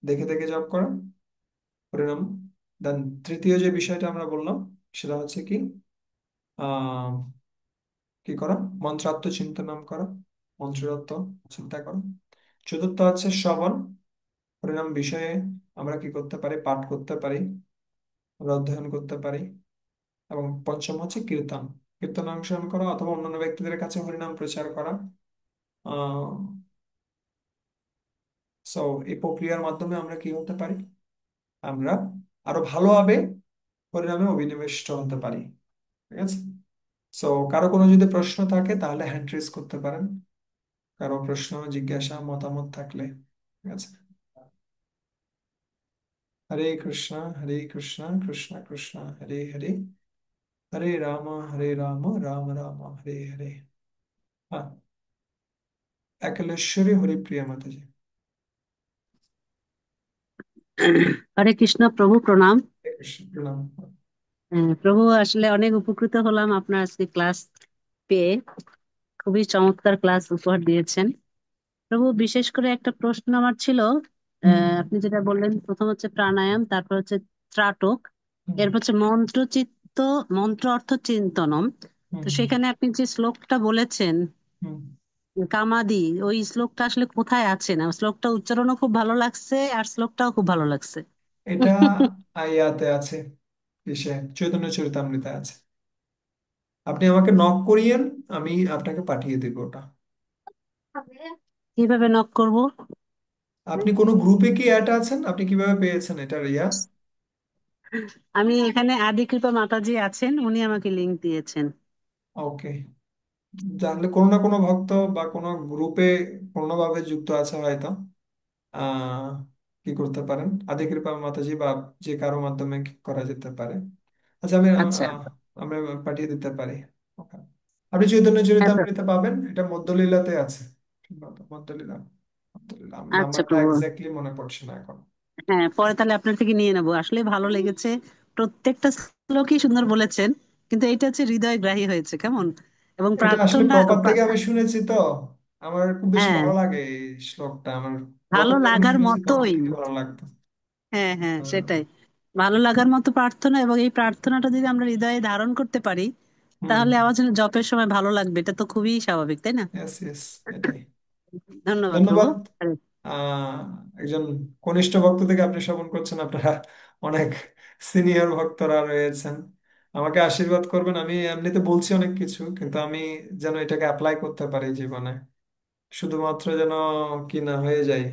Speaker 1: দেখে দেখে জপ করা, পরিণাম। দেন তৃতীয় যে বিষয়টা আমরা বললাম সেটা হচ্ছে কি, আহ কি করা, মন্ত্রাত্ম চিন্তনম করা, মন্ত্রাত্ম চিন্তা করা। চতুর্থ হচ্ছে শ্রবণ, পরিণাম বিষয়ে আমরা কি করতে পারি, পাঠ করতে পারি, আমরা অধ্যয়ন করতে পারি। এবং পঞ্চম হচ্ছে কীর্তন, কীর্তন অংশগ্রহণ করা অথবা অন্যান্য ব্যক্তিদের কাছে হরিনাম প্রচার করা। আহ সো এই প্রক্রিয়ার মাধ্যমে আমরা কি হতে পারি, আমরা আরো ভালোভাবে পরিণামে অভিনিবিষ্ট হতে পারি। ঠিক আছে। সো কারো কোনো যদি প্রশ্ন থাকে তাহলে হ্যান্ড রেজ করতে পারেন, কারো প্রশ্ন জিজ্ঞাসা মতামত থাকলে। ঠিক আছে। হরে কৃষ্ণ কৃষ্ণ কৃষ্ণ হরে হরে, হরে রাম রাম রাম হরে হরে। হ্যাঁ, একেশ্বরী হরিপ্রিয়া মাতাজি।
Speaker 2: হরে কৃষ্ণ প্রভু, প্রণাম।
Speaker 1: হরে কৃষ্ণ, প্রণাম।
Speaker 2: প্রভু, আসলে অনেক উপকৃত হলাম আপনার আজকে ক্লাস পেয়ে। খুবই চমৎকার ক্লাস উপহার দিয়েছেন প্রভু। বিশেষ করে একটা প্রশ্ন আমার ছিল।
Speaker 1: হুম,
Speaker 2: আপনি যেটা বললেন, প্রথম হচ্ছে প্রাণায়াম, তারপর হচ্ছে ত্রাটক,
Speaker 1: হুম,
Speaker 2: এরপর হচ্ছে মন্ত্র অর্থ চিন্তনম।
Speaker 1: হুম,
Speaker 2: তো সেখানে আপনি যে শ্লোকটা বলেছেন,
Speaker 1: হুম।
Speaker 2: কামাদি, ওই শ্লোকটা আসলে কোথায় আছে? না, শ্লোকটা উচ্চারণও খুব ভালো লাগছে আর শ্লোকটাও খুব ভালো লাগছে।
Speaker 1: এটা আয়াতে আছে, কিসে, চৈতন্য চরিতামৃতে আছে। আপনি আমাকে নক করিয়েন, আমি আপনাকে পাঠিয়ে দেবো ওটা।
Speaker 2: কিভাবে নক করব?
Speaker 1: আপনি কোনো গ্রুপে কি অ্যাড আছেন? আপনি কিভাবে পেয়েছেন এটা, রিয়া?
Speaker 2: আমি এখানে আদি কৃপা মাতাজি আছেন, উনি আমাকে লিংক দিয়েছেন।
Speaker 1: ওকে। জানলে কোনো না কোনো ভক্ত বা কোনো গ্রুপে কোনোভাবে যুক্ত আছে হয়তো। আহ কি করতে পারেন, আদি কৃপা মাতাজি বা যে কারো মাধ্যমে কি করা যেতে পারে। আচ্ছা,
Speaker 2: আচ্ছা।
Speaker 1: আমরা পাঠিয়ে দিতে পারি। ওকে। আপনি চৈতন্য
Speaker 2: হ্যাঁ
Speaker 1: চরিতামৃতে পাবেন, এটা মধ্যলীলাতে আছে। মধ্যলীলা, মধ্যলীলা,
Speaker 2: আচ্ছা
Speaker 1: নাম্বারটা
Speaker 2: প্রভু।
Speaker 1: এক্স্যাক্টলি মনে পড়ছে না এখন।
Speaker 2: হ্যাঁ, পরে তাহলে আপনার থেকে নিয়ে নেবো। আসলে ভালো লেগেছে, প্রত্যেকটা শ্লোকই সুন্দর বলেছেন, কিন্তু এইটা হচ্ছে হৃদয়গ্রাহী হয়েছে কেমন। এবং
Speaker 1: এটা আসলে
Speaker 2: প্রার্থনা
Speaker 1: প্রপার থেকে আমি শুনেছি তো, আমার খুব বেশি
Speaker 2: হ্যাঁ,
Speaker 1: ভালো লাগে এই শ্লোকটা। আমার
Speaker 2: ভালো
Speaker 1: প্রথম যখন
Speaker 2: লাগার
Speaker 1: শুনেছি তখন
Speaker 2: মতোই।
Speaker 1: খুবই ভালো লাগতো।
Speaker 2: হ্যাঁ হ্যাঁ,
Speaker 1: আহ,
Speaker 2: সেটাই। ভালো লাগার মতো প্রার্থনা, এবং এই প্রার্থনাটা যদি আমরা হৃদয়ে ধারণ করতে পারি,
Speaker 1: হুম।
Speaker 2: তাহলে আমার জন্য জপের সময় ভালো লাগবে। এটা তো খুবই স্বাভাবিক, তাই না?
Speaker 1: ইয়েস, ইয়েস, এটাই।
Speaker 2: ধন্যবাদ প্রভু।
Speaker 1: ধন্যবাদ। আহ একজন কনিষ্ঠ ভক্ত থেকে আপনি শ্রবণ করছেন, আপনারা অনেক সিনিয়র ভক্তরা রয়েছেন। আমাকে আশীর্বাদ করবেন। আমি এমনিতে বলছি অনেক কিছু, কিন্তু আমি যেন এটাকে অ্যাপ্লাই করতে পারি জীবনে। শুধুমাত্র যেন কি না হয়ে যায়,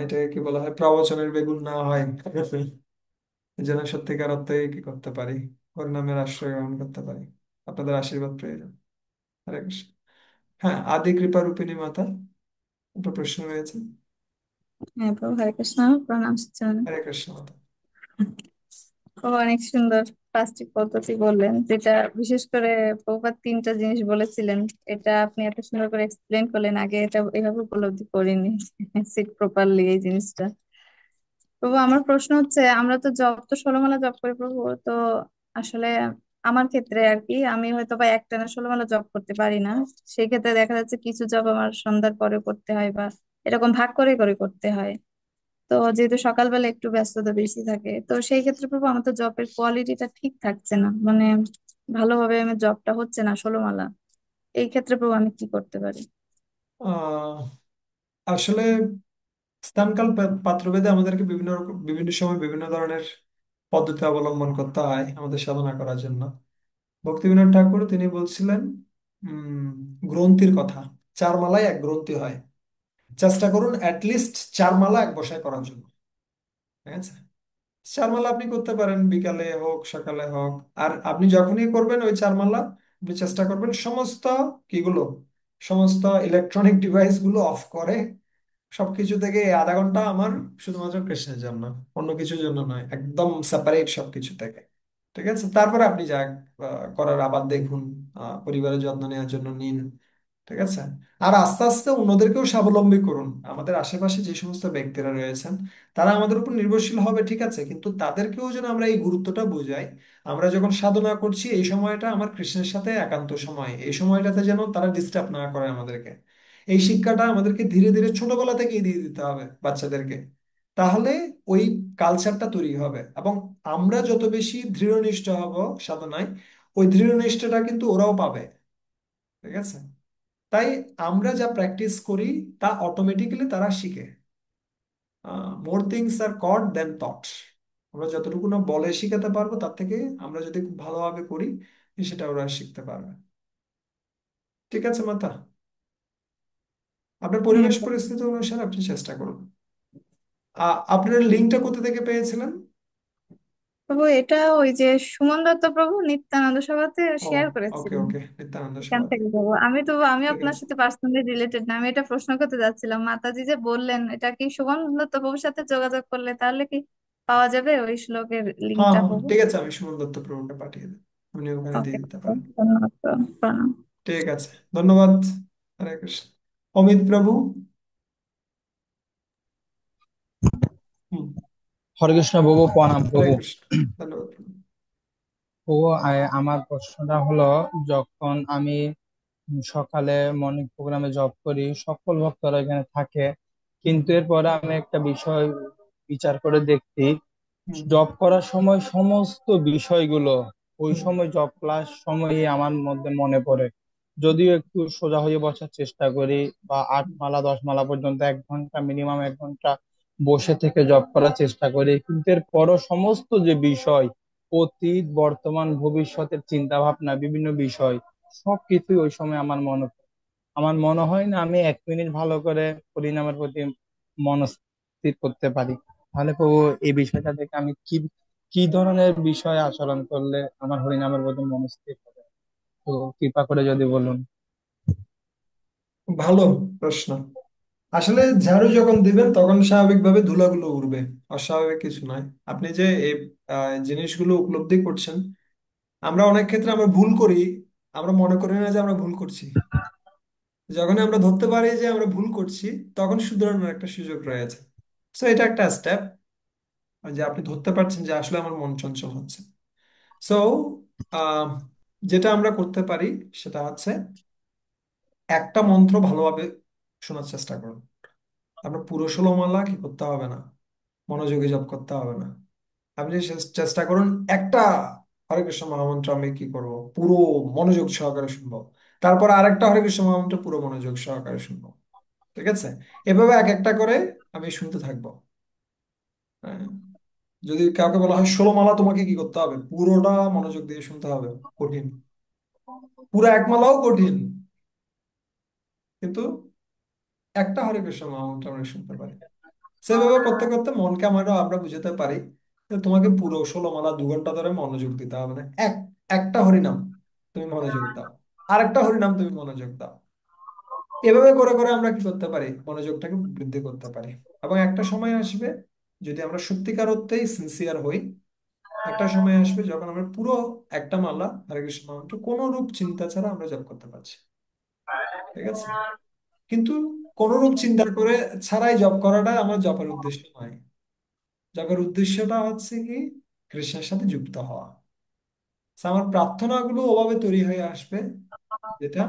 Speaker 1: এটাকে কি বলা হয়, প্রবচনের বেগুন না হয়। যেন সত্যিকার অর্থে কি করতে পারি, ওর নামের আশ্রয় গ্রহণ করতে পারি। আপনাদের আশীর্বাদ প্রয়োজন। হরে কৃষ্ণ। হ্যাঁ, আদি কৃপা রূপিণী মাতা, একটা প্রশ্ন রয়েছে।
Speaker 3: হ্যাঁ প্রভু, হরে কৃষ্ণ। প্রণাম শিরোমণি।
Speaker 1: হরে কৃষ্ণ মাতা।
Speaker 3: প্রভু অনেক সুন্দর প্লাস্টিক পদ্ধতি বললেন, যেটা বিশেষ করে প্রভুপাদ তিনটা জিনিস বলেছিলেন। এটা আপনি এত সুন্দর করে এক্সপ্লেন করলেন, আগে এটা এভাবে উপলব্ধি করিনি। সিট প্রপারলি এই জিনিসটা। প্রভু আমার প্রশ্ন হচ্ছে, আমরা তো জব তো ষোলমালা জব করি প্রভু, তো আসলে আমার ক্ষেত্রে আর কি, আমি হয়তো বা একটানা ষোলমালা জব করতে পারি না। সেই ক্ষেত্রে দেখা যাচ্ছে কিছু জব আমার সন্ধ্যার পরে করতে হয়, বা এরকম ভাগ করে করে করতে হয়। তো যেহেতু সকালবেলা একটু ব্যস্ততা বেশি থাকে, তো সেই ক্ষেত্রে প্রভু আমার তো জবের কোয়ালিটিটা ঠিক থাকছে না, মানে ভালোভাবে আমার জবটা হচ্ছে না ষোলমালা। এই ক্ষেত্রে প্রভু আমি কি করতে পারি?
Speaker 1: আহ আসলে স্থানকাল পাত্রভেদে আমাদেরকে বিভিন্ন সময় বিভিন্ন ধরনের পদ্ধতি অবলম্বন করতে হয় আমাদের সাধনা করার জন্য। ভক্তিবিনোদ ঠাকুর তিনি বলছিলেন উম গ্রন্থির কথা। চার মালায় এক গ্রন্থি হয়। চেষ্টা করুন অ্যাটলিস্ট চার মালা এক বসায় করার জন্য। ঠিক আছে? চার মালা আপনি করতে পারেন বিকালে হোক সকালে হোক। আর আপনি যখনই করবেন ওই চার মালা, আপনি চেষ্টা করবেন সমস্ত কিগুলো, সমস্ত ইলেকট্রনিক ডিভাইস গুলো অফ করে সবকিছু থেকে এই আধা ঘন্টা আমার শুধুমাত্র কৃষ্ণের জন্য, অন্য কিছুর জন্য নয়, একদম সেপারেট সবকিছু থেকে। ঠিক আছে? তারপরে আপনি যা করার আবার দেখুন, পরিবারের যত্ন নেওয়ার জন্য নিন। ঠিক আছে? আর আস্তে আস্তে অন্যদেরকেও স্বাবলম্বী করুন। আমাদের আশেপাশে যে সমস্ত ব্যক্তিরা রয়েছেন তারা আমাদের উপর নির্ভরশীল হবে, ঠিক আছে, কিন্তু তাদেরকেও যেন আমরা এই গুরুত্বটা বোঝাই। আমরা যখন সাধনা করছি এই সময়টা আমার কৃষ্ণের সাথে একান্ত সময়, এই সময়টাতে যেন তারা ডিস্টার্ব না করে আমাদেরকে। এই শিক্ষাটা আমাদেরকে ধীরে ধীরে ছোটবেলা থেকেই দিয়ে দিতে হবে বাচ্চাদেরকে। তাহলে ওই কালচারটা তৈরি হবে, এবং আমরা যত বেশি দৃঢ়নিষ্ঠ হব সাধনায়, ওই দৃঢ়নিষ্ঠটা কিন্তু ওরাও পাবে। ঠিক আছে? তাই আমরা যা প্র্যাকটিস করি তা অটোমেটিক্যালি তারা শিখে। More things are caught then thoughts. আমরা যতটুকু না বলে শিখাতে পারবো, তার থেকে আমরা যদি খুব ভালোভাবে করি সেটা ওরা শিখতে পারবে। ঠিক আছে মাতা? আপনার
Speaker 3: হ্যাঁ
Speaker 1: পরিবেশ
Speaker 3: প্রভু।
Speaker 1: পরিস্থিতি অনুসারে আপনি চেষ্টা করুন। আপনার লিঙ্কটা কোথা থেকে পেয়েছিলেন?
Speaker 3: প্রভু এটা ওই যে সুমন দত্ত প্রভু নিত্যানন্দ সভাতে
Speaker 1: ও,
Speaker 3: শেয়ার
Speaker 1: ওকে,
Speaker 3: করেছিলেন।
Speaker 1: ওকে, নিত্যানন্দ
Speaker 3: এখান
Speaker 1: সমাধি।
Speaker 3: থেকে প্রভু আমি
Speaker 1: ঠিক
Speaker 3: আপনার
Speaker 1: আছে।
Speaker 3: সাথে পার্সোনালি রিলেটেড না, আমি এটা প্রশ্ন করতে যাচ্ছিলাম। মাতাজি যে বললেন, এটা কি সুমন দত্ত প্রভুর সাথে যোগাযোগ করলে তাহলে কি পাওয়া যাবে ওই শ্লোকের
Speaker 1: হ্যাঁ,
Speaker 3: লিঙ্কটা
Speaker 1: হ্যাঁ,
Speaker 3: প্রভু?
Speaker 1: ঠিক আছে, আমি সুমন দত্ত প্রভুকে পাঠিয়ে দেব। উনি ওখানে দিয়ে
Speaker 3: ওকে,
Speaker 1: দিতে পারেন।
Speaker 3: ধন্যবাদ প্রভু। প্রণাম।
Speaker 1: ঠিক আছে, ধন্যবাদ। হরে কৃষ্ণ। অমিত প্রভু। হুম।
Speaker 4: হরে কৃষ্ণ প্রভু, প্রণাম
Speaker 1: হরে
Speaker 4: প্রভু।
Speaker 1: কৃষ্ণ। ধন্যবাদ প্রভু।
Speaker 4: প্রভু, আমার প্রশ্নটা হলো, যখন আমি সকালে মর্নিং প্রোগ্রামে জব করি, সকল ভক্তরা এখানে থাকে,
Speaker 1: হুম।
Speaker 4: কিন্তু এরপরে আমি একটা বিষয় বিচার করে দেখছি,
Speaker 1: হুম।
Speaker 4: জব করার সময় সমস্ত বিষয়গুলো ওই
Speaker 1: হুম।
Speaker 4: সময় জব ক্লাস সময়ে আমার মধ্যে মনে পড়ে। যদিও একটু সোজা হয়ে বসার চেষ্টা করি, বা 8 মালা 10 মালা পর্যন্ত 1 ঘন্টা, মিনিমাম 1 ঘন্টা বসে থেকে জব করার চেষ্টা করি, কিন্তু এরপরও সমস্ত যে বিষয়, অতীত বর্তমান ভবিষ্যতের চিন্তা ভাবনা, বিভিন্ন বিষয়, সবকিছুই ওই সময় আমার মনে পড়ে। আমার মনে হয় না আমি 1 মিনিট ভালো করে হরিনামের প্রতি মনস্থির করতে পারি। তাহলে প্রভু, এই বিষয়টা থেকে আমি কি কি ধরনের বিষয়ে আচরণ করলে আমার হরিনামের প্রতি মনস্থির হবে? তো কৃপা করে যদি বলুন।
Speaker 1: ভালো প্রশ্ন। আসলে ঝাড়ু যখন দিবেন তখন স্বাভাবিকভাবে ধুলাগুলো উড়বে, অস্বাভাবিক কিছু নয়। আপনি যে এই জিনিসগুলো উপলব্ধি করছেন, আমরা অনেক ক্ষেত্রে আমরা ভুল করি, আমরা মনে করি না যে আমরা ভুল করছি। যখন আমরা ধরতে পারি যে আমরা ভুল করছি, তখন শুধরানোর একটা সুযোগ রয়েছে। সো এটা একটা স্টেপ, যে আপনি ধরতে পারছেন যে আসলে আমার মন চঞ্চল হচ্ছে। সো যেটা আমরা করতে পারি সেটা হচ্ছে একটা মন্ত্র ভালোভাবে শোনার চেষ্টা করুন। আপনার পুরো 16 মালা কি করতে হবে না, মনোযোগী জপ করতে হবে না। আপনি চেষ্টা করুন একটা হরে কৃষ্ণ মহামন্ত্র আমি কি করব, পুরো মনোযোগ সহকারে শুনবো, তারপর আরেকটা হরে কৃষ্ণ মহামন্ত্র পুরো মনোযোগ সহকারে শুনবো। ঠিক আছে? এভাবে এক একটা করে আমি শুনতে থাকবো। হ্যাঁ। যদি কাউকে বলা হয় 16 মালা, তোমাকে কি করতে হবে? পুরোটা মনোযোগ দিয়ে শুনতে হবে। কঠিন। পুরো এক মালাও কঠিন, কিন্তু একটা হরে কৃষ্ণ মহামন্ত্র আমরা শুনতে পারি। সেভাবে করতে করতে মনকে আমরা বুঝাতে পারি যে তোমাকে পুরো 16 মালা 2 ঘন্টা ধরে মনোযোগ দিতে হবে না। একটা হরিনাম তুমি মনোযোগ দাও, আরেকটা হরিনাম তুমি মনোযোগ দাও। এভাবে করে করে আমরা কি করতে পারি, মনোযোগটাকে বৃদ্ধি করতে পারি। এবং একটা সময় আসবে, যদি আমরা সত্যিকার অর্থেই সিনসিয়ার হই, একটা সময় আসবে যখন আমরা পুরো একটা মালা হরে কৃষ্ণ মন্ত্র কোনো রূপ চিন্তা ছাড়া আমরা জপ করতে পারছি। ঠিক আছে? কিন্তু কোন রূপ চিন্তা করে ছাড়াই জপ করাটা আমার জপের উদ্দেশ্য নয়। জপের উদ্দেশ্যটা হচ্ছে কি, কৃষ্ণের সাথে যুক্ত হওয়া। So, আমার প্রার্থনাগুলো ওভাবে তৈরি হয়ে আসবে, যেটা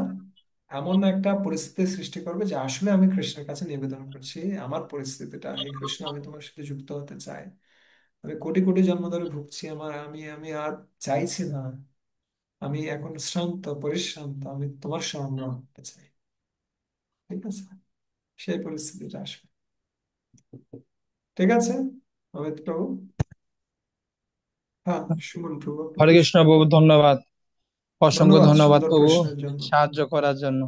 Speaker 1: এমন একটা পরিস্থিতি সৃষ্টি করবে যে আসলে আমি কৃষ্ণের কাছে নিবেদন করছি আমার পরিস্থিতিটা, হে কৃষ্ণ আমি তোমার সাথে যুক্ত হতে চাই। আমি কোটি কোটি জন্ম ধরে ভুগছি, আমার আমি আর চাইছি না, আমি এখন শ্রান্ত পরিশ্রান্ত, আমি তোমার শরণ গ্রহণ করতে চাই। ঠিক আছে? সেই পরিস্থিতিটা আসবে। ঠিক আছে অমিত প্রভু? হ্যাঁ, সুমন প্রভু আপনি
Speaker 4: হরে
Speaker 1: প্রশ্ন।
Speaker 4: কৃষ্ণ প্রভু, ধন্যবাদ, অসংখ্য
Speaker 1: ধন্যবাদ
Speaker 4: ধন্যবাদ
Speaker 1: সুন্দর
Speaker 4: প্রভু
Speaker 1: প্রশ্নের জন্য।
Speaker 4: সাহায্য করার জন্য।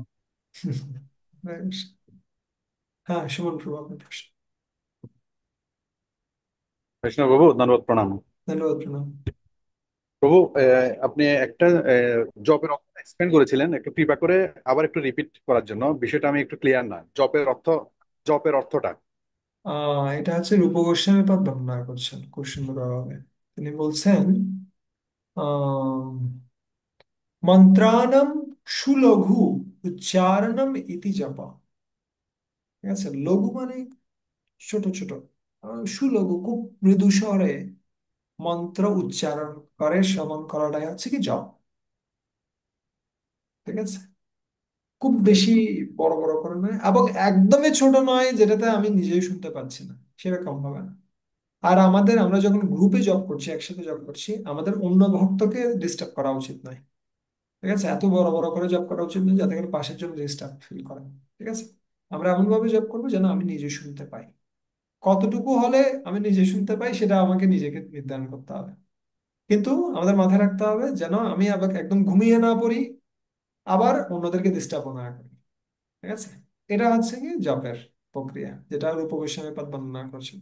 Speaker 1: হ্যাঁ, সুমন প্রভু আপনার প্রশ্ন।
Speaker 5: বৈষ্ণব বাবু, ধন্যবাদ, প্রণাম।
Speaker 1: ধন্যবাদ, প্রণাম।
Speaker 5: প্রভু, আপনি একটা জবের অর্থ এক্সপ্লেন করেছিলেন, একটু কৃপা করে আবার একটু রিপিট করার জন্য, বিষয়টা আমি একটু ক্লিয়ার না। জবের অর্থটা।
Speaker 1: এটা হচ্ছে রূপ গোস্বামী পাদ বর্ণনা করছেন খুব সুন্দরভাবে। তিনি বলছেন আহ মন্ত্রাণম সুলঘু উচ্চারণম ইতি জপ। ঠিক আছে? লঘু মানে ছোট ছোট, সুলঘু খুব মৃদু স্বরে মন্ত্র উচ্চারণ করে শ্রবণ করাটাই হচ্ছে কি জপ। ঠিক আছে? খুব বেশি বড় বড় করে নয়, এবং একদমই ছোট নয় যেটাতে আমি নিজেই শুনতে পাচ্ছি না, সেরকম হবে না। আর আমরা যখন গ্রুপে জব করছি, একসাথে জব করছি, আমাদের অন্য ভক্তকে ডিস্টার্ব করা উচিত নয়। ঠিক আছে? এত বড় বড় করে জব করা উচিত নয় যাতে করে পাশের জন্য ডিস্টার্ব ফিল করে। ঠিক আছে? আমরা এমন ভাবে জব করবো যেন আমি নিজে শুনতে পাই। কতটুকু হলে আমি নিজে শুনতে পাই সেটা আমাকে নিজেকে নির্ধারণ করতে হবে। কিন্তু আমাদের মাথায় রাখতে হবে যেন আমি আবার একদম ঘুমিয়ে না পড়ি, আবার অন্যদেরকে ডিস্টার্বও না করি। ঠিক আছে? এটা হচ্ছে কি জবের প্রক্রিয়া, যেটা রূপ গোস্বামী পাদ বর্ণনা করছেন।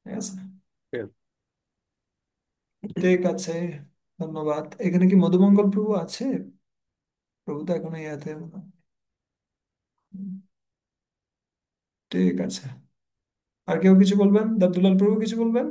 Speaker 1: ঠিক আছে? ঠিক আছে, ধন্যবাদ। এখানে কি মধুমঙ্গল প্রভু আছে? প্রভু তো এখনো ইয়াতে মনে হয়। ঠিক আছে। আর কেউ কিছু বলবেন? দেবদুলাল প্রভু কিছু বলবেন?